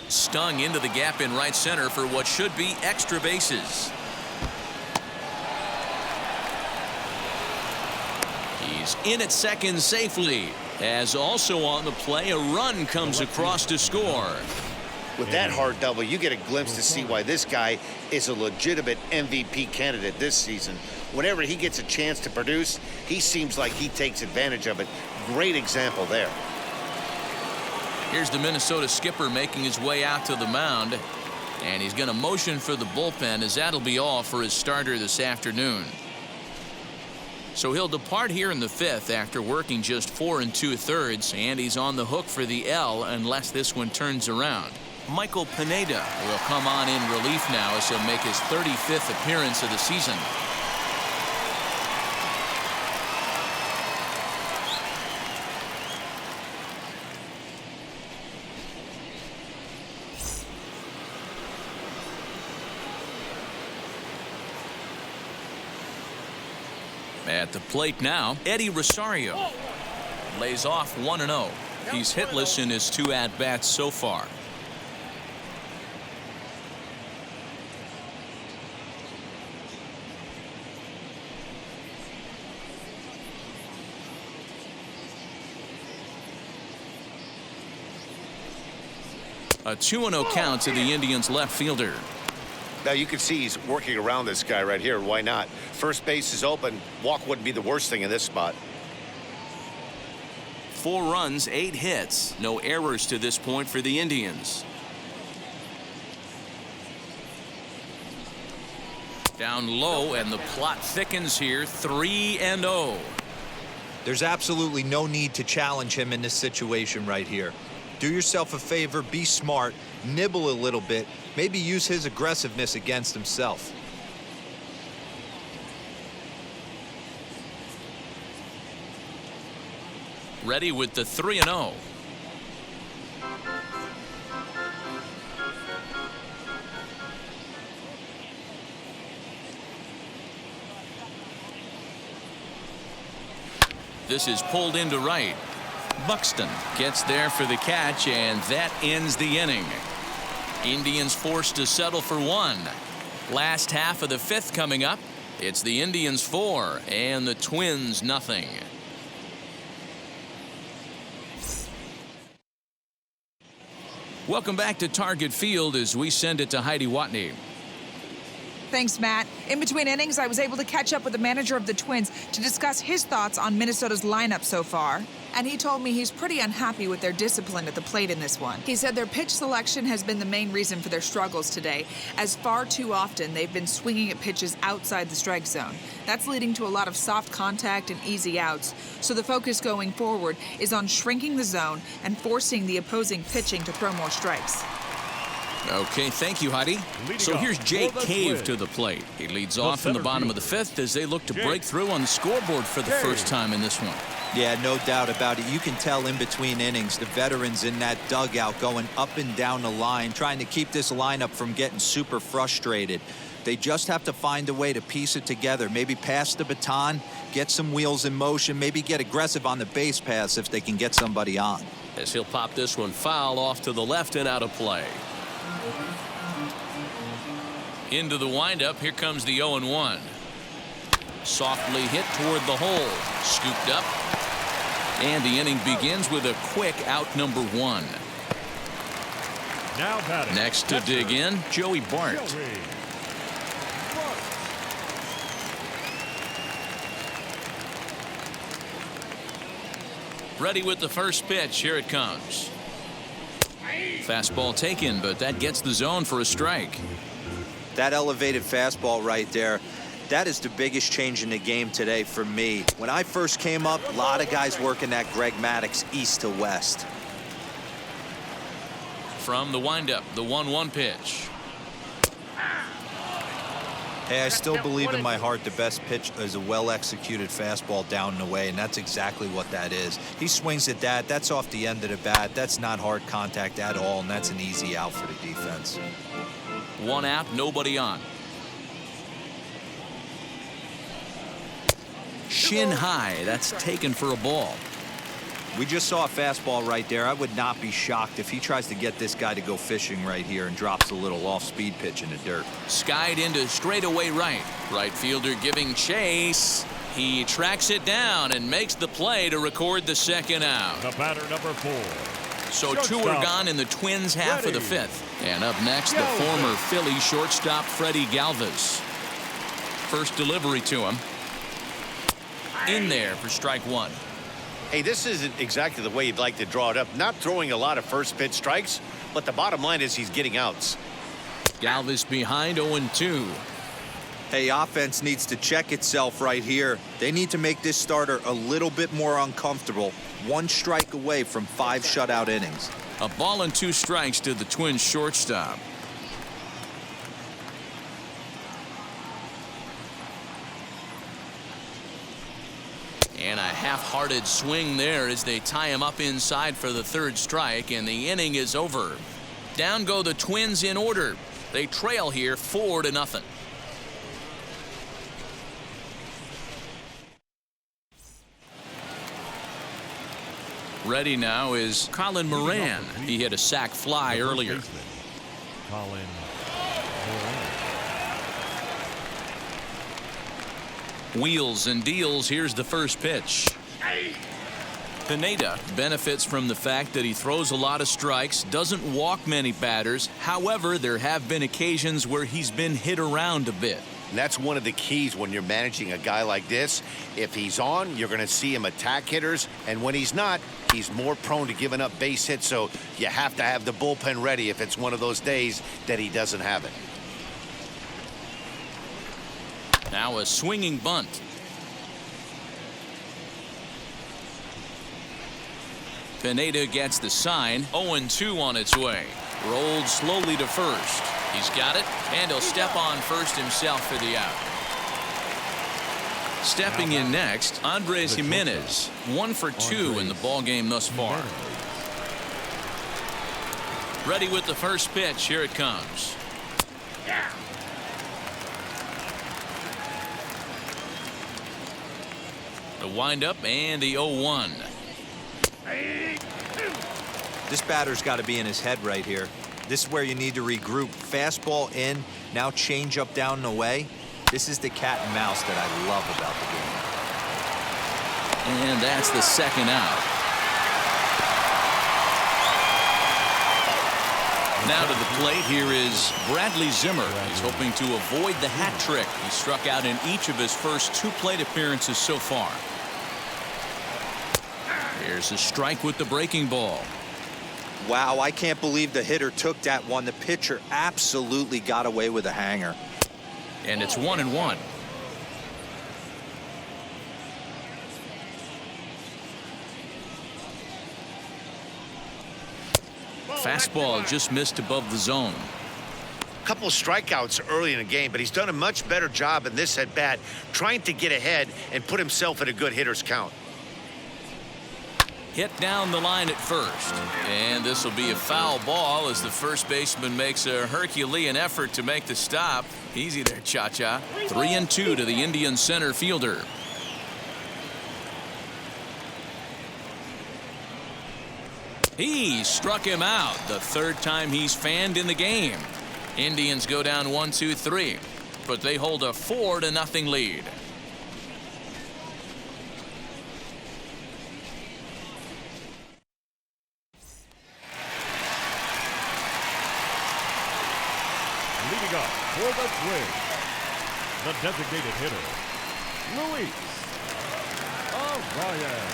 Stung into the gap in right center for what should be extra bases. He's in at second safely. As also on the play, a run comes across to score. With that hard double, you get a glimpse to see why this guy is a legitimate MVP candidate this season. Whenever he gets a chance to produce, he seems like he takes advantage of it. Great example there. Here's the Minnesota skipper making his way out to the mound. And he's going to motion for the bullpen, as that'll be all for his starter this afternoon. So he'll depart here in the 5th after working just 4 2/3, and he's on the hook for the L unless this one turns around. Michael Pineda will come on in relief now as he'll make his 35th appearance of the season. At the plate now, Eddie Rosario lays off 1-0. He's hitless in his 2 at-bats so far. A 2-0 count to the Indians left fielder. Now you can see he's working around this guy right here. Why not? First base is open. Walk wouldn't be the worst thing in this spot. 4 runs, 8 hits. No errors to this point for the Indians. Down low, and the plot thickens here. 3-0. There's absolutely no need to challenge him in this situation right here. Do yourself a favor, be smart, nibble a little bit, maybe use his aggressiveness against himself. Ready with the 3-0. This is pulled into right. Buxton gets there for the catch, and that ends the inning. Indians forced to settle for 1. Last half of the 5th coming up. It's the Indians 4 and the Twins nothing. Welcome back to Target Field as we send it to Heidi Watney. Thanks, Matt. In between innings, I was able to catch up with the manager of the Twins to discuss his thoughts on Minnesota's lineup so far. And he told me he's pretty unhappy with their discipline at the plate in this one. He said their pitch selection has been the main reason for their struggles today, as far too often they've been swinging at pitches outside the strike zone. That's leading to a lot of soft contact and easy outs. So the focus going forward is on shrinking the zone and forcing the opposing pitching to throw more strikes. Okay, thank you, Heidi. So here's Jake Cave to the plate. He leads off in the bottom of the 5th as they look to break through on the scoreboard for the first time in this one. Yeah, no doubt about it. You can tell in between innings, the veterans in that dugout going up and down the line, trying to keep this lineup from getting super frustrated. They just have to find a way to piece it together. Maybe pass the baton, get some wheels in motion, maybe get aggressive on the base paths if they can get somebody on. As he'll pop this one foul off to the left and out of play. Into the windup, here comes the 0-1. Softly hit toward the hole. Scooped up. And the inning begins with a quick out number 1. Now batting. Next to dig in, Joey Bart. Ready with the first pitch. Here it comes. Fastball taken, but that gets the zone for a strike. That elevated fastball right there, that is the biggest change in the game today for me. When I first came up, a lot of guys working that Greg Maddux east to west. From the windup, the 1-1 pitch. Hey, I still believe in my heart the best pitch is a well-executed fastball down and away, and that's exactly what that is. He swings at that. That's off the end of the bat. That's not hard contact at all, and that's an easy out for the defense. One out, nobody on. Shin high. That's taken for a ball. We just saw a fastball right there. I would not be shocked if he tries to get this guy to go fishing right here and drops a little off-speed pitch in the dirt. Skied into straightaway right. Right fielder giving chase. He tracks it down and makes the play to record the second out. The batter, number 4. So 2 are gone in the Twins' half of the 5th. And up next, the former Philly shortstop Freddie Galvez. First delivery to him. In there for strike 1. Hey, this isn't exactly the way you'd like to draw it up. Not throwing a lot of first pitch strikes, but the bottom line is he's getting outs. Galvez behind 0-2. Hey, offense needs to check itself right here. They need to make this starter a little bit more uncomfortable. 1 strike away from 5 shutout innings. A ball and 2 strikes to the Twins shortstop. And a half-hearted swing there as they tie him up inside for the 3rd strike, and the inning is over. Down go the Twins in order. They trail here 4-0. Ready now is Colin Moran. He hit a sac fly earlier. Colin Moran. Wheels and deals. Here's the first pitch. Pineda benefits from the fact that he throws a lot of strikes, doesn't walk many batters. However, there have been occasions where he's been hit around a bit. And that's one of the keys when you're managing a guy like this. If he's on, you're going to see him attack hitters. And when he's not, he's more prone to giving up base hits. So you have to have the bullpen ready if it's one of those days that he doesn't have it. Now a swinging bunt. Pineda gets the sign. 0-2 on its way. Rolled slowly to first. He's got it, and he'll step on first himself for the out. Stepping in next, Andres Jimenez. 1 for 2 in the ballgame thus far. Ready with the first pitch. Here it comes. The windup and the 0-1. This batter's got to be in his head right here. This is where you need to regroup. Fastball in, now change up down and away. This is the cat and mouse that I love about the game. And that's the second out. Now to the plate, here is Bradley Zimmer. He's hoping to avoid the hat trick. He struck out in each of his first 2 plate appearances so far. Here's a strike with the breaking ball. Wow, I can't believe the hitter took that one. The pitcher absolutely got away with a hanger. And it's 1-1. Fastball just missed above the zone. A couple of strikeouts early in the game, but he's done a much better job in this at bat, trying to get ahead and put himself in a good hitter's count. Hit down the line at first. And this will be a foul ball as the first baseman makes a Herculean effort to make the stop. Easy there, Cha-Cha. 3-2 to the Indian center fielder. He struck him out. The 3rd time he's fanned in the game. Indians go down 1-2-3, but they hold a 4-0 lead. Leading up for the Twins, the designated hitter, Luis Arias.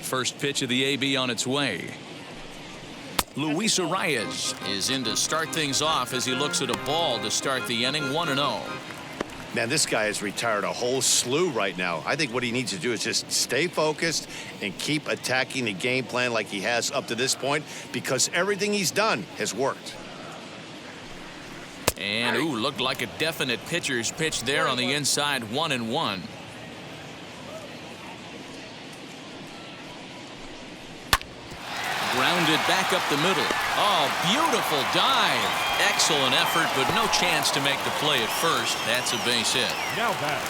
First pitch of the AB on its way. Luis Arias is in to start things off as he looks at a ball to start the inning. 1-0. Man, this guy has retired a whole slew right now. I think what he needs to do is just stay focused and keep attacking the game plan like he has up to this point, because everything he's done has worked. And, ooh, looked like a definite pitcher's pitch there on the inside, 1-1. Grounded back up the middle. Oh, beautiful dive. Excellent effort, but no chance to make the play at first. That's a base hit. Now back.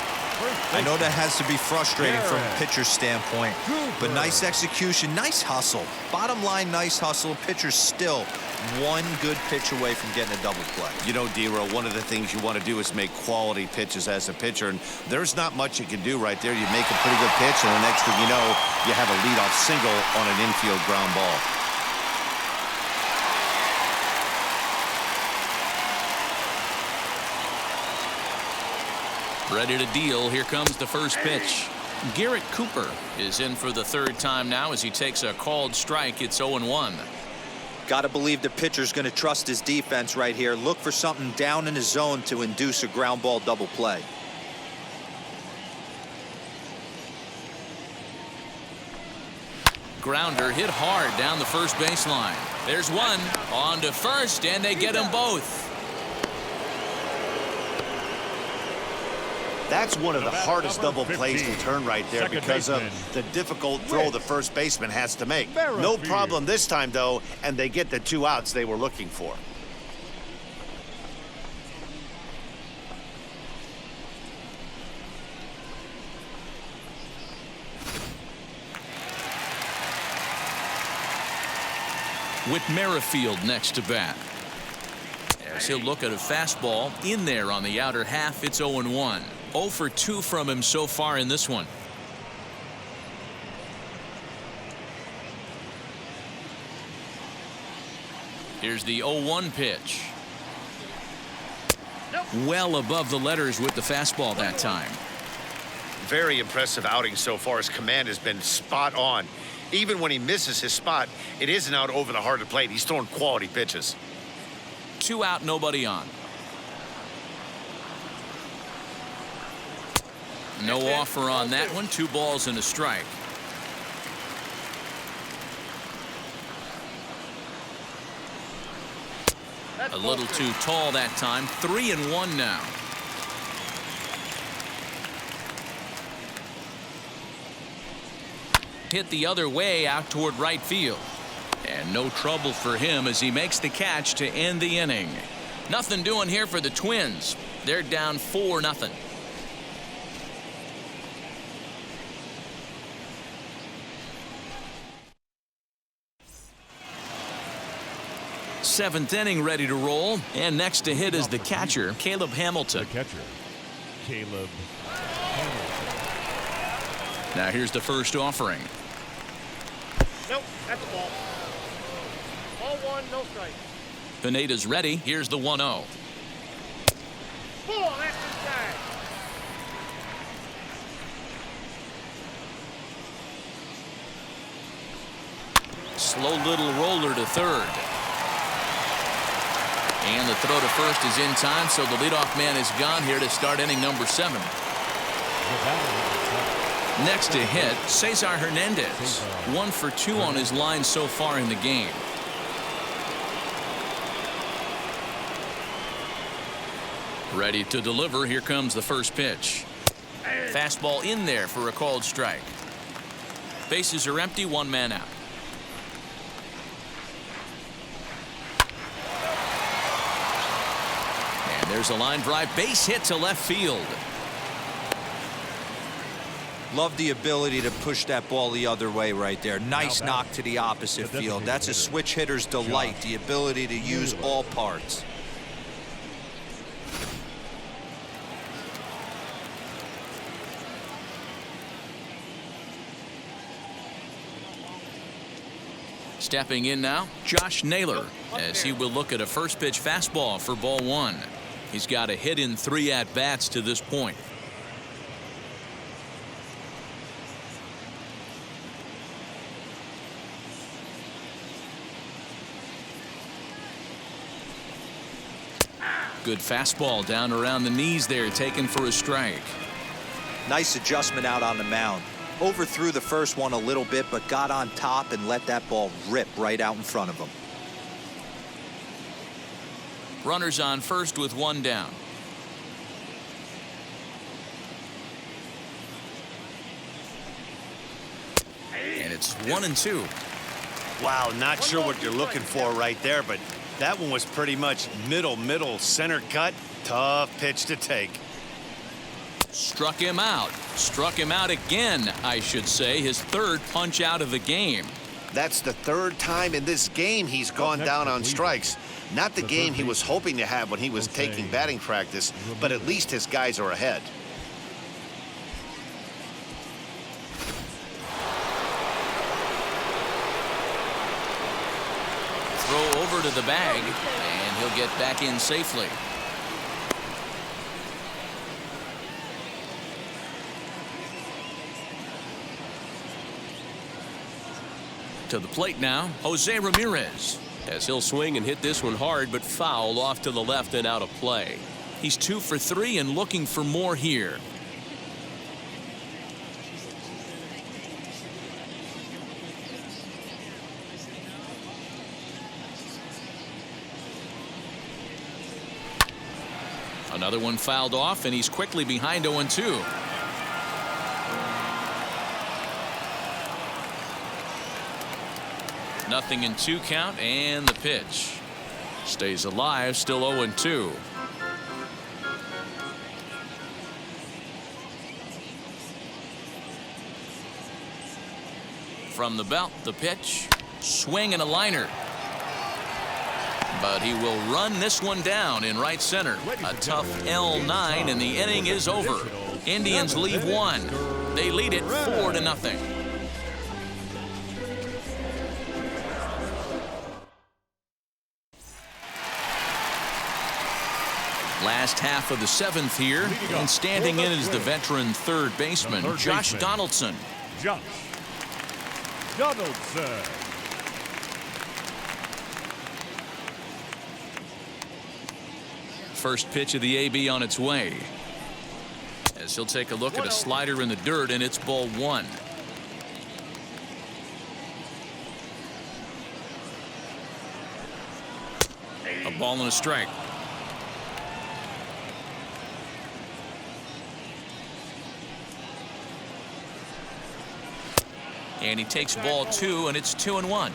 I know that has to be frustrating from a pitcher's standpoint, but nice execution, nice hustle. Bottom line, nice hustle. Pitcher's still one good pitch away from getting a double play. You know, D-Roll, one of the things you want to do is make quality pitches as a pitcher, and there's not much you can do right there. You make a pretty good pitch, and the next thing you know, you have a leadoff single on an infield ground ball. Ready to deal. Here comes the first pitch. Garrett Cooper is in for the third time now as he takes a called strike. It's 0-1. Got to believe the pitcher's going to trust his defense right here. Look for something down in his zone to induce a ground ball double play. Grounder hit hard down the first baseline. There's one on to first, and they get them both. That's one of the hardest double plays to turn right there because of the difficult throw the first baseman has to make. No problem this time, though, and they get the 2 outs they were looking for. With Merrifield next to bat. As he'll look at a fastball in there on the outer half, it's 0-1. 0 for 2 from him so far in this one. Here's the 0-1 pitch. Well above the letters with the fastball that time. Very impressive outing so far. His command has been spot on. Even when he misses his spot, it isn't out over the heart of the plate. He's throwing quality pitches. 2 out, nobody on. No offer on that one. 2 balls and a strike. A little too tall that time. 3-1 now. Hit the other way out toward right field. And no trouble for him as he makes the catch to end the inning. Nothing doing here for the Twins. They're down 4-0. Seventh inning ready to roll, and next to hit is the catcher, Caleb Hamilton. The catcher, Caleb Hamilton. Now here's the first offering. Nope, that's a ball. Ball 1, no strike. Pineda's ready. Here's the 1-0. Ball, that's inside. Slow little roller to third. And the throw to first is in time, so the leadoff man is gone here to start inning number 7. Next to hit, Cesar Hernandez. 1 for 2 on his line so far in the game. Ready to deliver. Here comes the first pitch. Fastball in there for a called strike. Bases are empty, 1 man out. And there's a line drive base hit to left field. Love the ability to push that ball the other way right there. Nice knock to the opposite field. That's a switch hitter's delight, the ability to use all parts. Stepping in now, Josh Naylor, as he will look at a first pitch fastball for ball 1. He's got a hit in 3 at-bats to this point. Good fastball down around the knees there, taken for a strike. Nice adjustment out on the mound. Overthrew the first one a little bit, but got on top and let that ball rip right out in front of him. Runners on first with one down. And it's 1-2. Wow, not sure what you're looking for right there, but that one was pretty much middle, center cut. Tough pitch to take. Struck him out. Struck him out again, I should say. His third punch out of the game. That's the third time in this game he's gone down on strikes. Not the game he was hoping to have when he was taking batting practice, but at least his guys are ahead. Throw over to the bag, and he'll get back in safely. To the plate now, Jose Ramirez. As he'll swing and hit this one hard, but foul off to the left and out of play. He's 2 for 3 and looking for more here. Another one fouled off, and he's quickly behind 0-2. Nothing in 2 count, and the pitch. Stays alive, still 0-2. From the belt, the pitch. Swing and a liner. But he will run this one down in right center. A tough L9, and the inning is over. Indians leave 1. They lead it 4-0. Last half of the 7th here, and standing in is the veteran third baseman, Josh Donaldson. Josh Donaldson. First pitch of the AB on its way. As he'll take a look at a slider in the dirt, and it's ball 1. A ball and a strike. And he takes ball 2, and it's 2-1.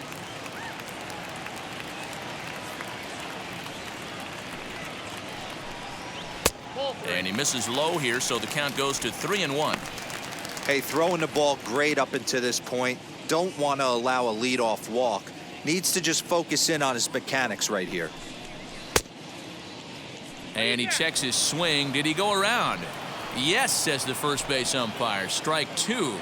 And he misses low here, so the count goes to 3-1. Hey, throwing the ball great up until this point. Don't want to allow a leadoff walk. Needs to just focus in on his mechanics right here. And he checks his swing. Did he go around? Yes, says the first base umpire. Strike 2.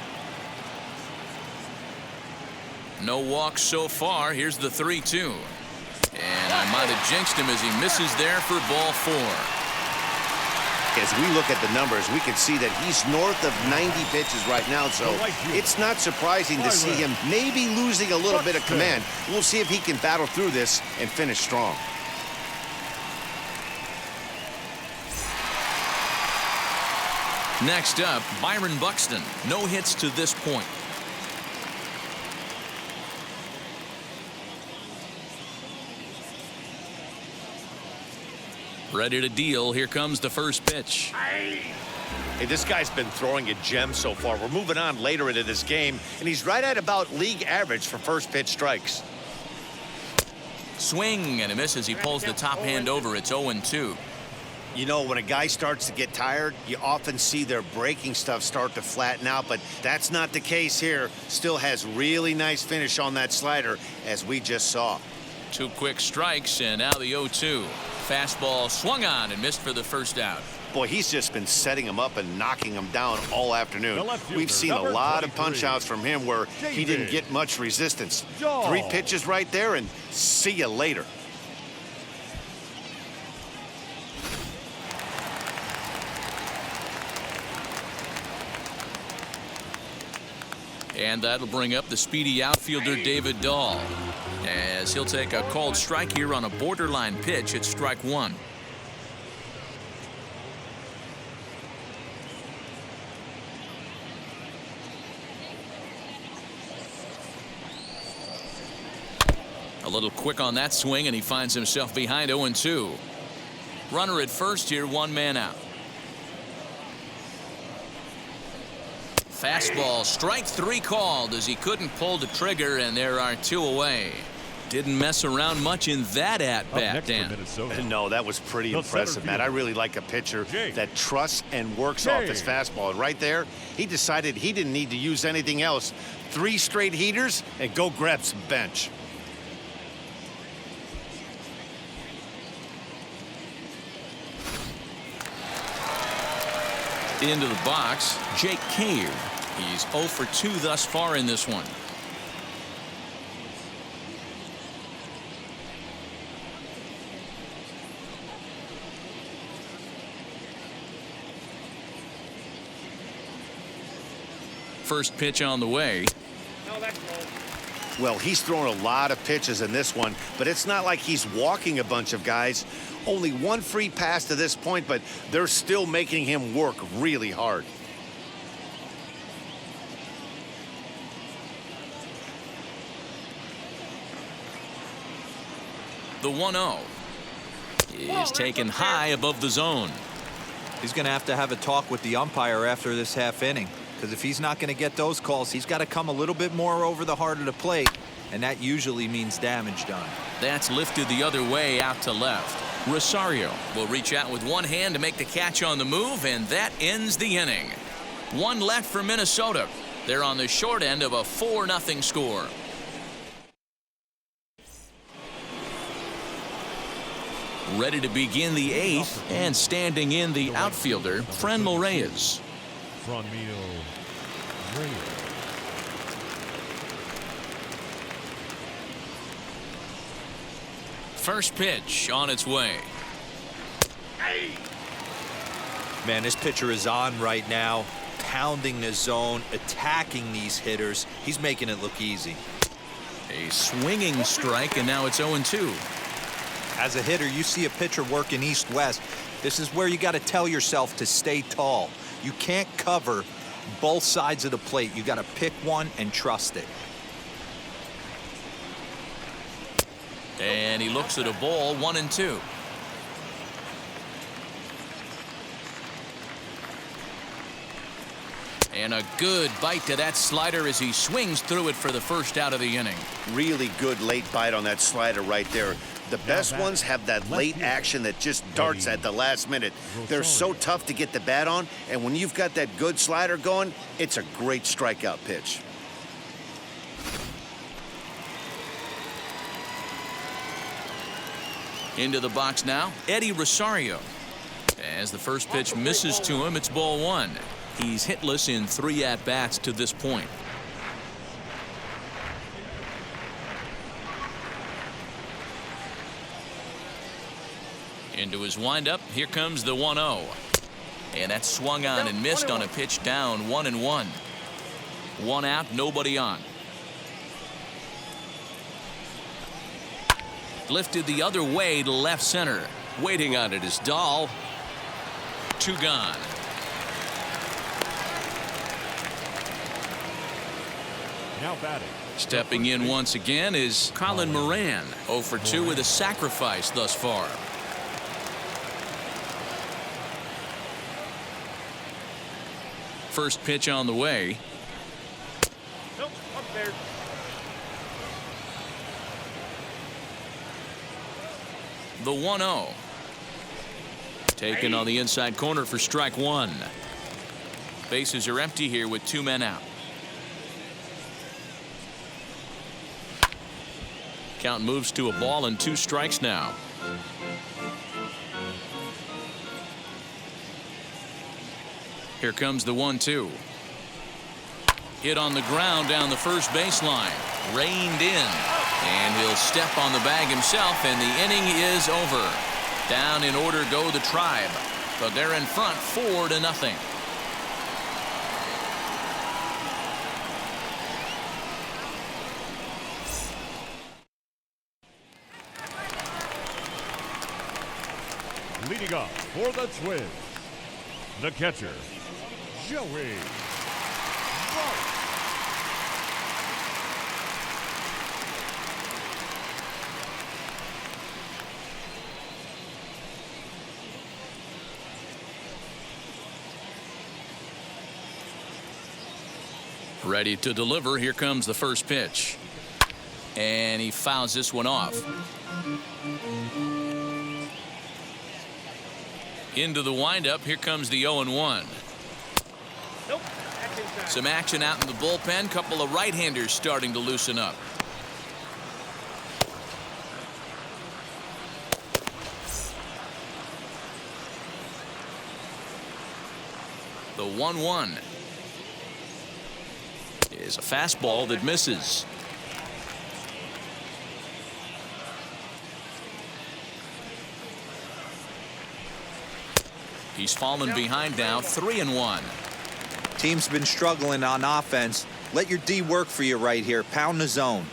No walks so far. Here's the 3-2. And I might have jinxed him as he misses there for ball 4. As we look at the numbers, we can see that he's north of 90 pitches right now, so it's not surprising to see him maybe losing a little bit of command. We'll see if he can battle through this and finish strong. Next up, Byron Buxton. No hits to this point. Ready to deal. Here comes the first pitch. Hey, this guy's been throwing a gem so far. We're moving on later into this game, and he's right at about league average for first pitch strikes. Swing and a miss as he pulls the top hand over. It's 0-2. You know, when a guy starts to get tired, you often see their breaking stuff start to flatten out, but that's not the case here. Still has really nice finish on that slider, as we just saw. 2 quick strikes, and now the 0-2. Fastball swung on and missed for the first out. Boy, he's just been setting him up and knocking him down all afternoon. We've seen a lot of punch-outs from him where he didn't get much resistance. 3 pitches right there, and see you later. And that'll bring up the speedy outfielder David Dahl, as he'll take a called strike here on a borderline pitch at strike 1. little quick on that swing, and he finds himself behind 0-2. Runner at first here, 1 man out. Fastball, strike 3 called as he couldn't pull the trigger, and there are 2 away. Didn't mess around much in that at-bat, Dan. No, that was pretty impressive, Matt. I really like a pitcher that trusts and works off his fastball. And right there, he decided he didn't need to use anything else. 3 straight heaters and go grab some bench. Into the box, Jake Cave. He's 0 for 2 thus far in this one. First pitch on the way. No, that's low. Well, he's thrown a lot of pitches in this one, but it's not like he's walking a bunch of guys. Only 1 free pass to this point, but they're still making him work really hard. The 1-0 is taken high above the zone. He's going to have a talk with the umpire after this half inning, because if he's not going to get those calls, he's got to come a little bit more over the heart of the plate, and that usually means damage done. That's lifted the other way out to left. Rosario will reach out with 1 hand to make the catch on the move, and that ends the inning. 1 left for Minnesota. They're on the short end of a 4-0 score. Ready to begin the 8th, and standing in the outfielder, Fren Reyes. First pitch on its way. Man, this pitcher is on right now, pounding the zone, attacking these hitters. He's making it look easy. A swinging strike, and now it's 0-2. As a hitter, you see a pitcher working east-west. This is where you got to tell yourself to stay tall. You can't cover both sides of the plate. You got to pick one and trust it. And he looks at a ball, 1-2. And a good bite to that slider as he swings through it for the first out of the inning. Really good late bite on that slider right there. The best ones have that late action that just darts at the last minute. They're so tough to get the bat on, and when you've got that good slider going, it's a great strikeout pitch. Into the box now, Eddie Rosario. As the first pitch misses to him, it's ball 1. He's hitless in 3 at-bats to this point. Into his windup, here comes the 1-0. And that's swung on and missed on a pitch down, 1-1. 1 out, nobody on. Lifted the other way to left center. Waiting on it is Dahl. 2 gone. Now batting. Stepping in once again is Colin Moran. 0 for 2 with a sacrifice thus far. First pitch on the way. Nope, up there. The 1-0. Taken on the inside corner for strike 1. Bases are empty here with 2 men out. Count moves to a ball and 2 strikes now. Here comes the 1-2. Hit on the ground down the first baseline. Reined in. And he'll step on the bag himself, and the inning is over. Down in order go the Tribe. But they're in front 4-0. Leading up for the Twins, the catcher, Joey. Ready to deliver. Here comes the first pitch. And he fouls this one off. Into the windup. Here comes the 0-1. Nope. That's inside. Some action out in the bullpen. Couple of right-handers starting to loosen up. The 1-1 is a fastball that misses. He's fallen behind now, 3-1. Team's been struggling on offense. Let your D work for you right here. Pound the zone.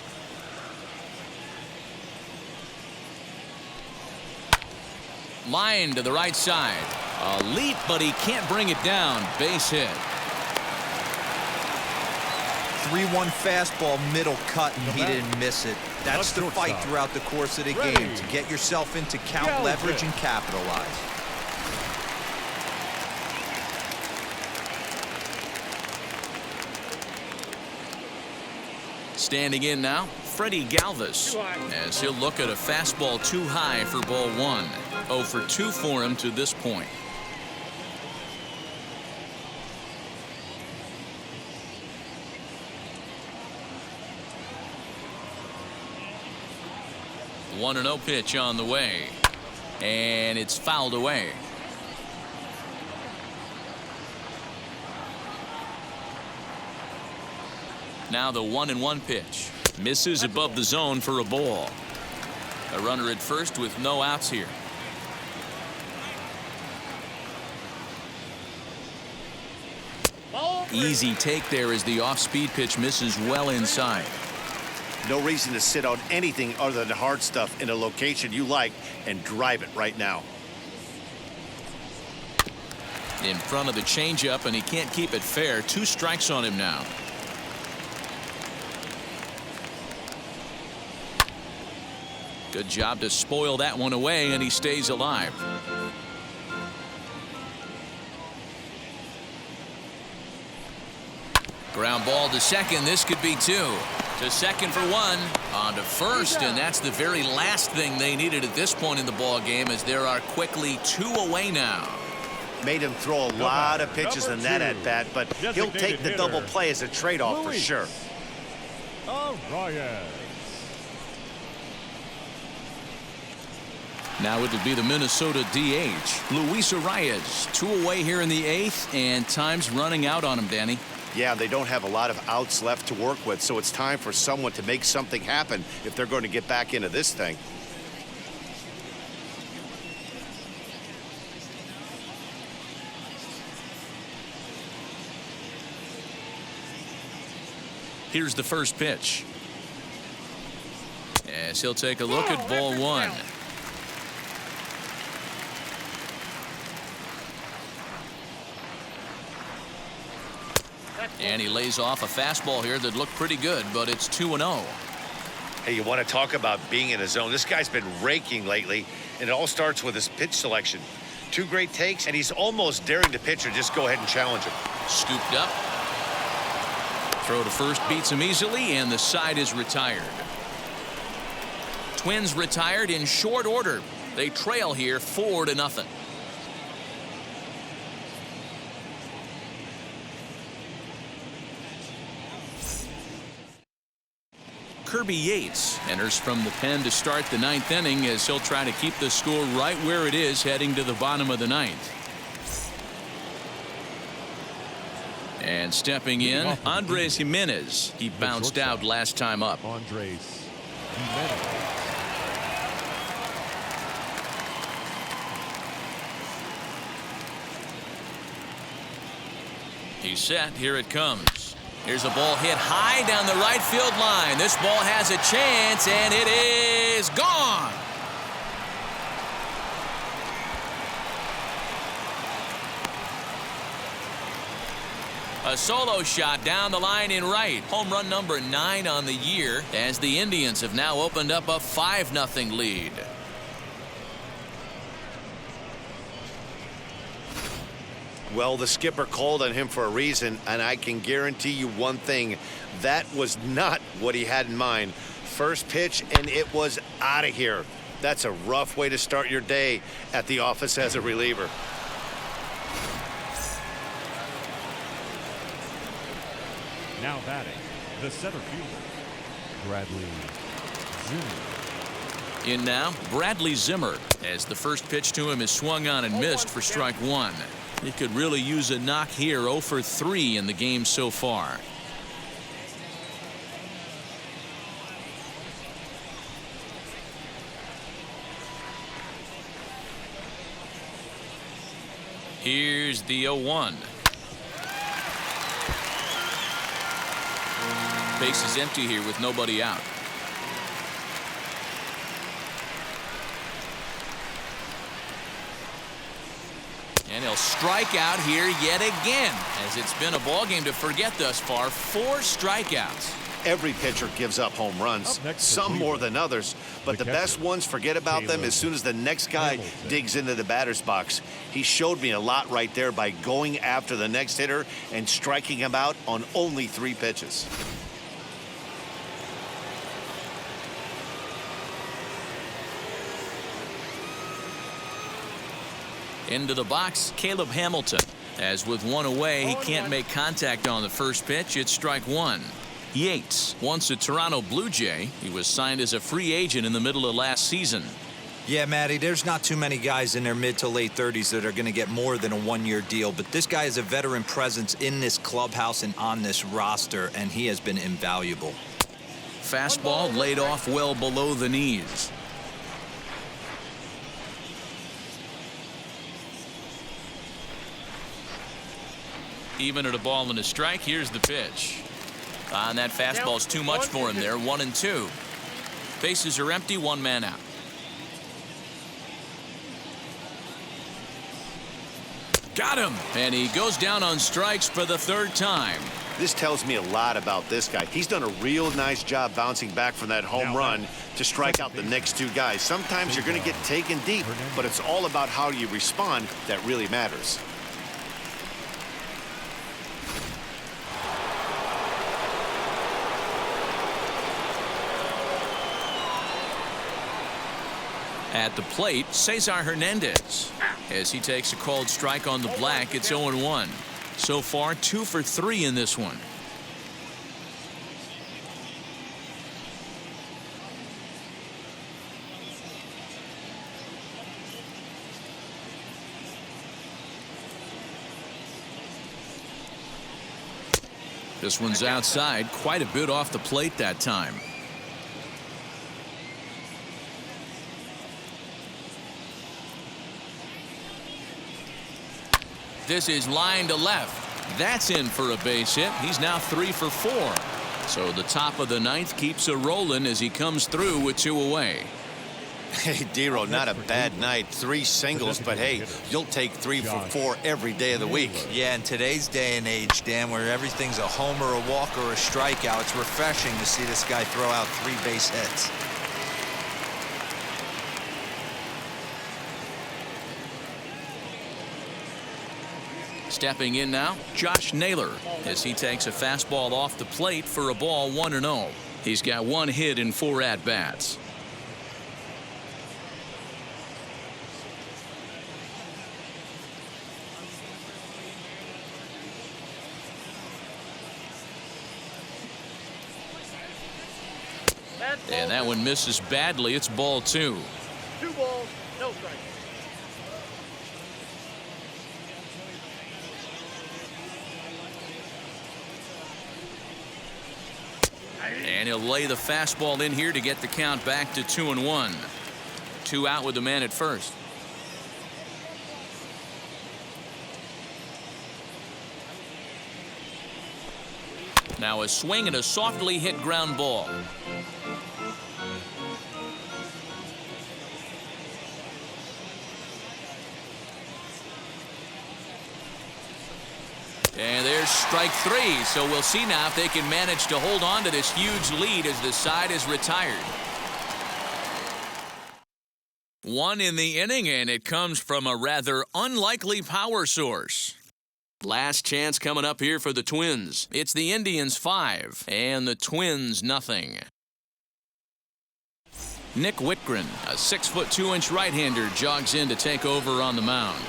Line to the right side. A leap, but he can't bring it down. Base hit. 3-1 fastball, middle cut, and he didn't miss it. That's the fight throughout the course of the game, to get yourself into count, leverage, and capitalize. Standing in now, Freddie Galvez, as he'll look at a fastball too high for ball 1. 0 for 2 for him to this point. The 1-0 pitch on the way, and it's fouled away. Now the 1-1 pitch misses above the zone for a ball. A runner at first with no outs here. Easy take there as the off-speed pitch misses well inside. No reason to sit on anything other than hard stuff in a location you like and drive it right now. In front of the changeup, and he can't keep it fair. 2 strikes on him now. Good job to spoil that one away, and he stays alive. Ground ball to second. This could be 2. To second for 1. On to first, and that's the very last thing they needed at this point in the ball game, as there are quickly 2 away now. Made him throw a lot of pitches in that at bat, but he'll take the double play as a trade-off for sure. Now it'll be the Minnesota DH, Luis Arias. 2 away here in the 8th, and time's running out on him, Danny. Yeah, they don't have a lot of outs left to work with, so it's time for someone to make something happen if they're going to get back into this thing. Here's the first pitch. As he'll take a look at ball 1. And he lays off a fastball here that looked pretty good, but it's 2-0. Hey, you want to talk about being in a zone? This guy's been raking lately, and it all starts with his pitch selection. 2 great takes, and he's almost daring the pitcher just go ahead and challenge him. Scooped up. Throw to first beats him easily, and the side is retired. Twins retired in short order. They trail here 4-0. Kirby Yates enters from the pen to start the 9th inning, as he'll try to keep the score right where it is heading to the bottom of the 9th. And stepping in, Andres Jimenez. He bounced out last time up. Andres Jimenez. He's set. Here it comes. Here's a ball hit high down the right field line. This ball has a chance, and it is gone. A solo shot down the line in right. Home run number 9 on the year, as the Indians have now opened up a 5-0 lead. Well, the skipper called on him for a reason, and I can guarantee you one thing. That was not what he had in mind. First pitch, and it was out of here. That's a rough way to start your day at the office as a reliever. Now batting, the center fielder, Bradley Zimmer. In now, Bradley Zimmer, as the first pitch to him is swung on and missed for strike one. He could really use a knock here. 0 for 3 in the game so far. Here's the 0-1. Base is empty here with nobody out. And he'll strike out here yet again, as it's been a ball game to forget thus far. 4 strikeouts. Every pitcher gives up home runs, some more than others, but the best ones forget about them as soon as the next guy digs into the batter's box. He showed me a lot right there by going after the next hitter and striking him out on only 3 pitches. Into the box, Caleb Hamilton. As with 1 away, he can't make contact on the first pitch. It's strike 1. Yates, once a Toronto Blue Jay, he was signed as a free agent in the middle of last season. Yeah, Matty, there's not too many guys in their mid to late 30s that are going to get more than a 1-year deal, but this guy is a veteran presence in this clubhouse and on this roster, and he has been invaluable. Fastball laid off well below the knees. Even at a ball and a strike, here's the pitch. And that fastball's too much for him there. 1-2. Bases are empty, 1 man out. Got him, and he goes down on strikes for the 3rd time. This tells me a lot about this guy. He's done a real nice job bouncing back from that home run to strike out the next 2 guys. Sometimes you're going to get taken deep, but it's all about how you respond that really matters. At the plate, Cesar Hernandez. As he takes a called strike on the black, it's 0-1. So far, 2 for 3 in this one. This one's outside, quite a bit off the plate that time. This is line to left. That's in for a base hit. He's now 3 for 4. So the top of the 9th keeps a rolling as he comes through with 2 away. Hey, Dero, not a bad night. 3 singles, but hey, you'll take 3 for 4 every day of the week. Yeah, in today's day and age, Dan, where everything's a homer, a walk, or a strikeout, it's refreshing to see this guy throw out 3 base hits. Stepping in now, Josh Naylor, as he takes a fastball off the plate for a ball 1-0. He's got 1 hit in 4 at-bats. And that one misses badly. It's ball 2. 2 balls, no strikes. And he'll lay the fastball in here to get the count back to 2-1. 2 out with the man at first. Now a swing and a softly hit ground ball. And there's strike 3. So we'll see now if they can manage to hold on to this huge lead as the side is retired. 1 in the inning, and it comes from a rather unlikely power source. Last chance coming up here for the Twins. It's the Indians 5 and the Twins nothing. Nick Whitgren, a 6' 2" right-hander, jogs in to take over on the mound.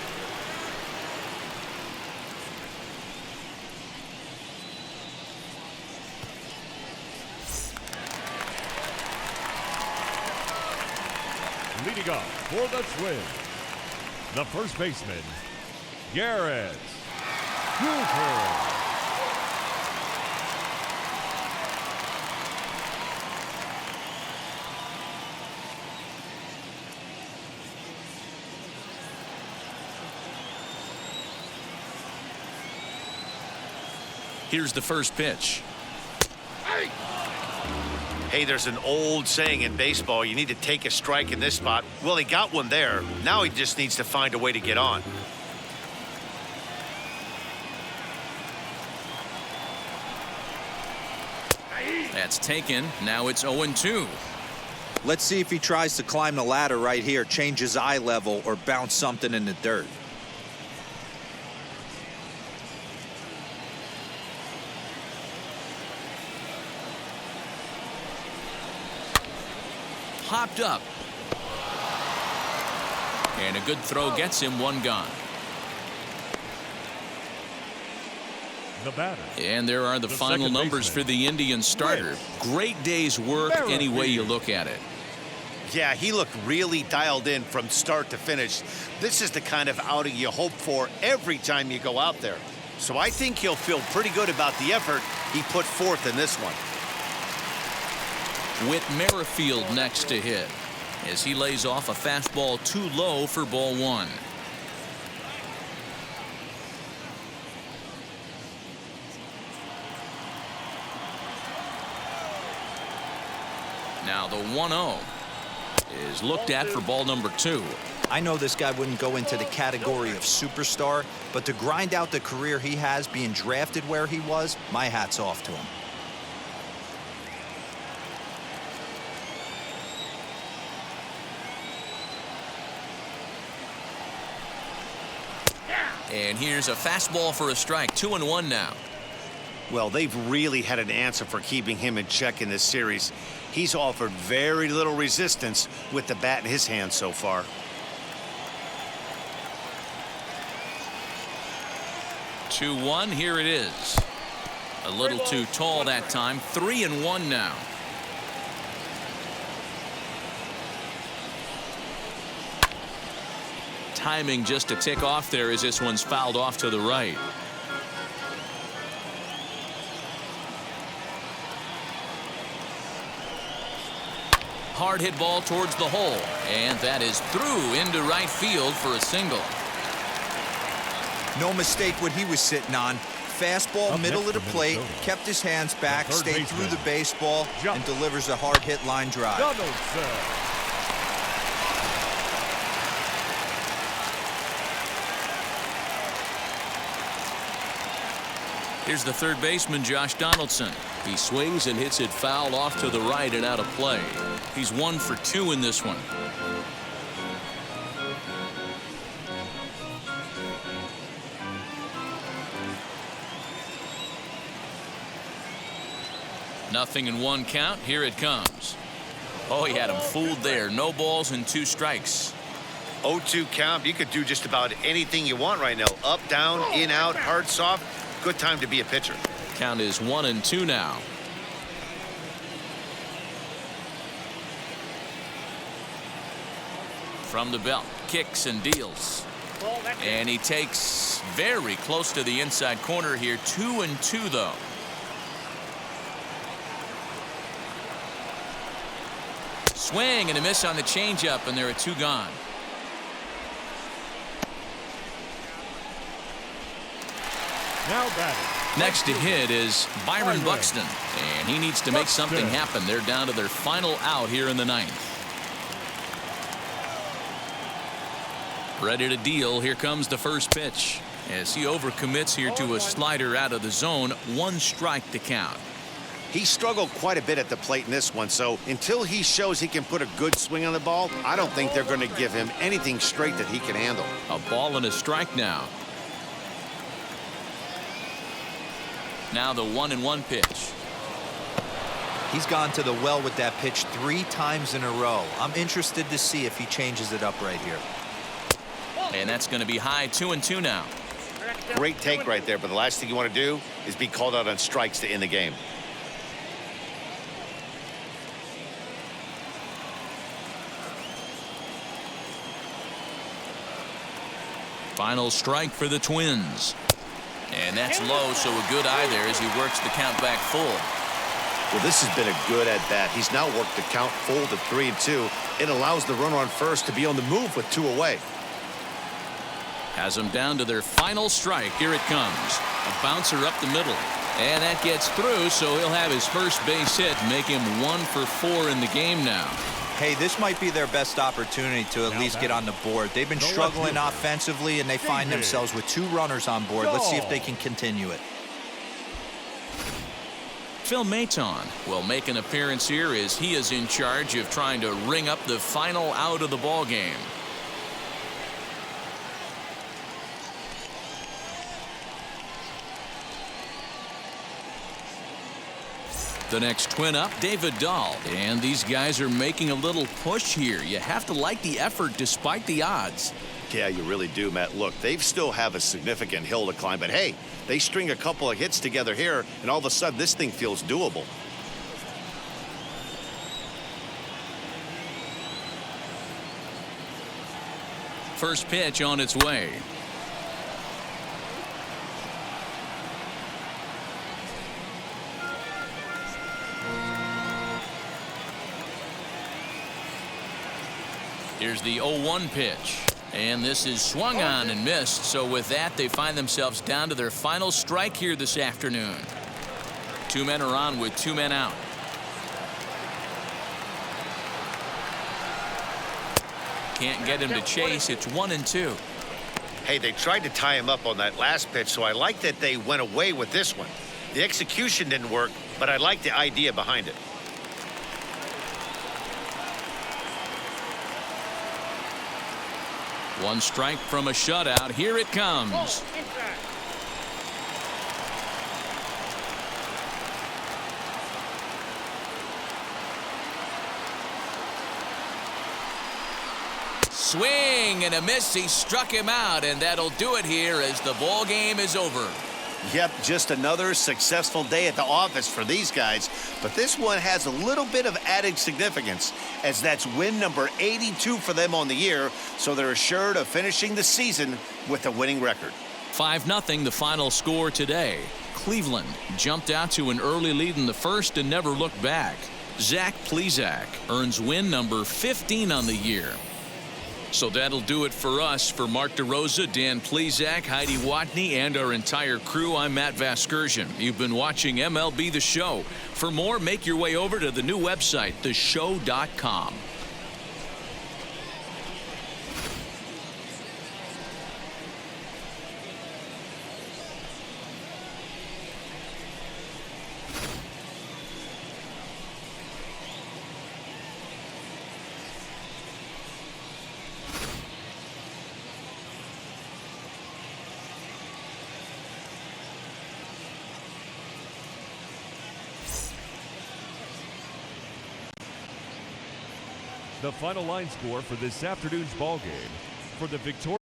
Leading off for the Twins, the first baseman, Garrett Cooper. Here's the first pitch. Hey, there's an old saying in baseball, you need to take a strike in this spot. Well, he got one there. Now he just needs to find a way to get on. That's taken. Now it's 0-2. Let's see if he tries to climb the ladder right here, change his eye level, or bounce something in the dirt. Hopped up. And a good throw gets him one gone. The batter. And there are the final numbers for the Indians starter. Great day's work any way you look at it. Yeah, he looked really dialed in from start to finish. This is the kind of outing you hope for every time you go out there. So I think he'll feel pretty good about the effort he put forth in this one. Whit Merrifield next to hit as he lays off a fastball too low for ball one. Now the 1-0 is looked at for ball number 2. I know this guy wouldn't go into the category of superstar, but to grind out the career he has being drafted where he was, my hat's off to him. And here's a fastball for a strike. 2-1 now. Well, they've really had an answer for keeping him in check in this series. He's offered very little resistance with the bat in his hand so far. Two 2-1. Here it is. A little too tall that time. 3-1 now. Timing just to tick off there as this one's fouled off to the right. Hard hit ball towards the hole, and that is through into right field for a single. No mistake what he was sitting on. Fastball, middle of the plate, kept his hands back, stayed through the baseball, and delivers a hard hit line drive. Donaldson. Here's the third baseman, Josh Donaldson. He swings and hits it foul off to the right and out of play. He's 1 for 2 in this one. Nothing in 1 count. Here it comes. Oh, he had him fooled there. No balls and 2 strikes. 0-2 count. You could do just about anything you want right now. Up, down, in, out, hard, soft. Good time to be a pitcher. Count is 1-2 now. From the belt, kicks and deals. And he takes very close to the inside corner here. 2-2 though. Swing and a miss on the changeup, and there are 2 gone. Now batting. Next to hit is Byron Buxton, and he needs to make something happen. They're down to their final out here in the 9th. Ready to deal. Here comes the first pitch as he overcommits here to a slider out of the zone. 1 strike to count. He struggled quite a bit at the plate in this one, so until he shows he can put a good swing on the ball, I don't think they're going to give him anything straight that he can handle. A ball and a strike now. Now the 1-1 pitch. He's gone to the well with that pitch 3 times in a row. I'm interested to see if he changes it up right here. And that's going to be high 2-2 now. Great take right there, but the last thing you want to do is be called out on strikes to end the game. Final strike for the Twins. And that's low, so a good eye there as he works the count back full. Well, this has been a good at-bat. He's now worked the count full to 3-2. It allows the runner on first to be on the move with 2 away. Has them down to their final strike. Here it comes. A bouncer up the middle. And that gets through, so he'll have his first base hit, make him 1 for 4 in the game now. Hey, this might be their best opportunity to at least get on the board. They've been struggling offensively, and they find themselves with 2 runners on board. Let's see if they can continue it. Phil Maton will make an appearance here as he is in charge of trying to ring up the final out of the ball game. The next twin up, David Dahl. And these guys are making a little push here. You have to like the effort despite the odds. Yeah, you really do, Matt. Look, they still have a significant hill to climb, but hey, they string a couple of hits together here, and all of a sudden this thing feels doable. First pitch on its way. Here's the 0-1 pitch. And this is swung on and missed. So with that, they find themselves down to their final strike here this afternoon. 2 men are on with 2 men out. Can't get him to chase. It's 1-2. Hey, they tried to tie him up on that last pitch, so I like that they went away with this one. The execution didn't work, but I like the idea behind it. One strike from a shutout. Here it comes. Swing and a miss. He struck him out, and that'll do it here as the ball game is over. Yep, just another successful day at the office for these guys. But this one has a little bit of added significance, as that's win number 82 for them on the year, so they're assured of finishing the season with a winning record. 5-0 the final score today. Cleveland jumped out to an early lead in the first and never looked back. Zach Plesac earns win number 15 on the year. So that'll do it for us. For Mark DeRosa, Dan Plesac, Heidi Watney, and our entire crew, I'm Matt Vasgersian. You've been watching MLB The Show. For more, make your way over to the new website, theshow.com. The final line score for this afternoon's ball game for the Victoria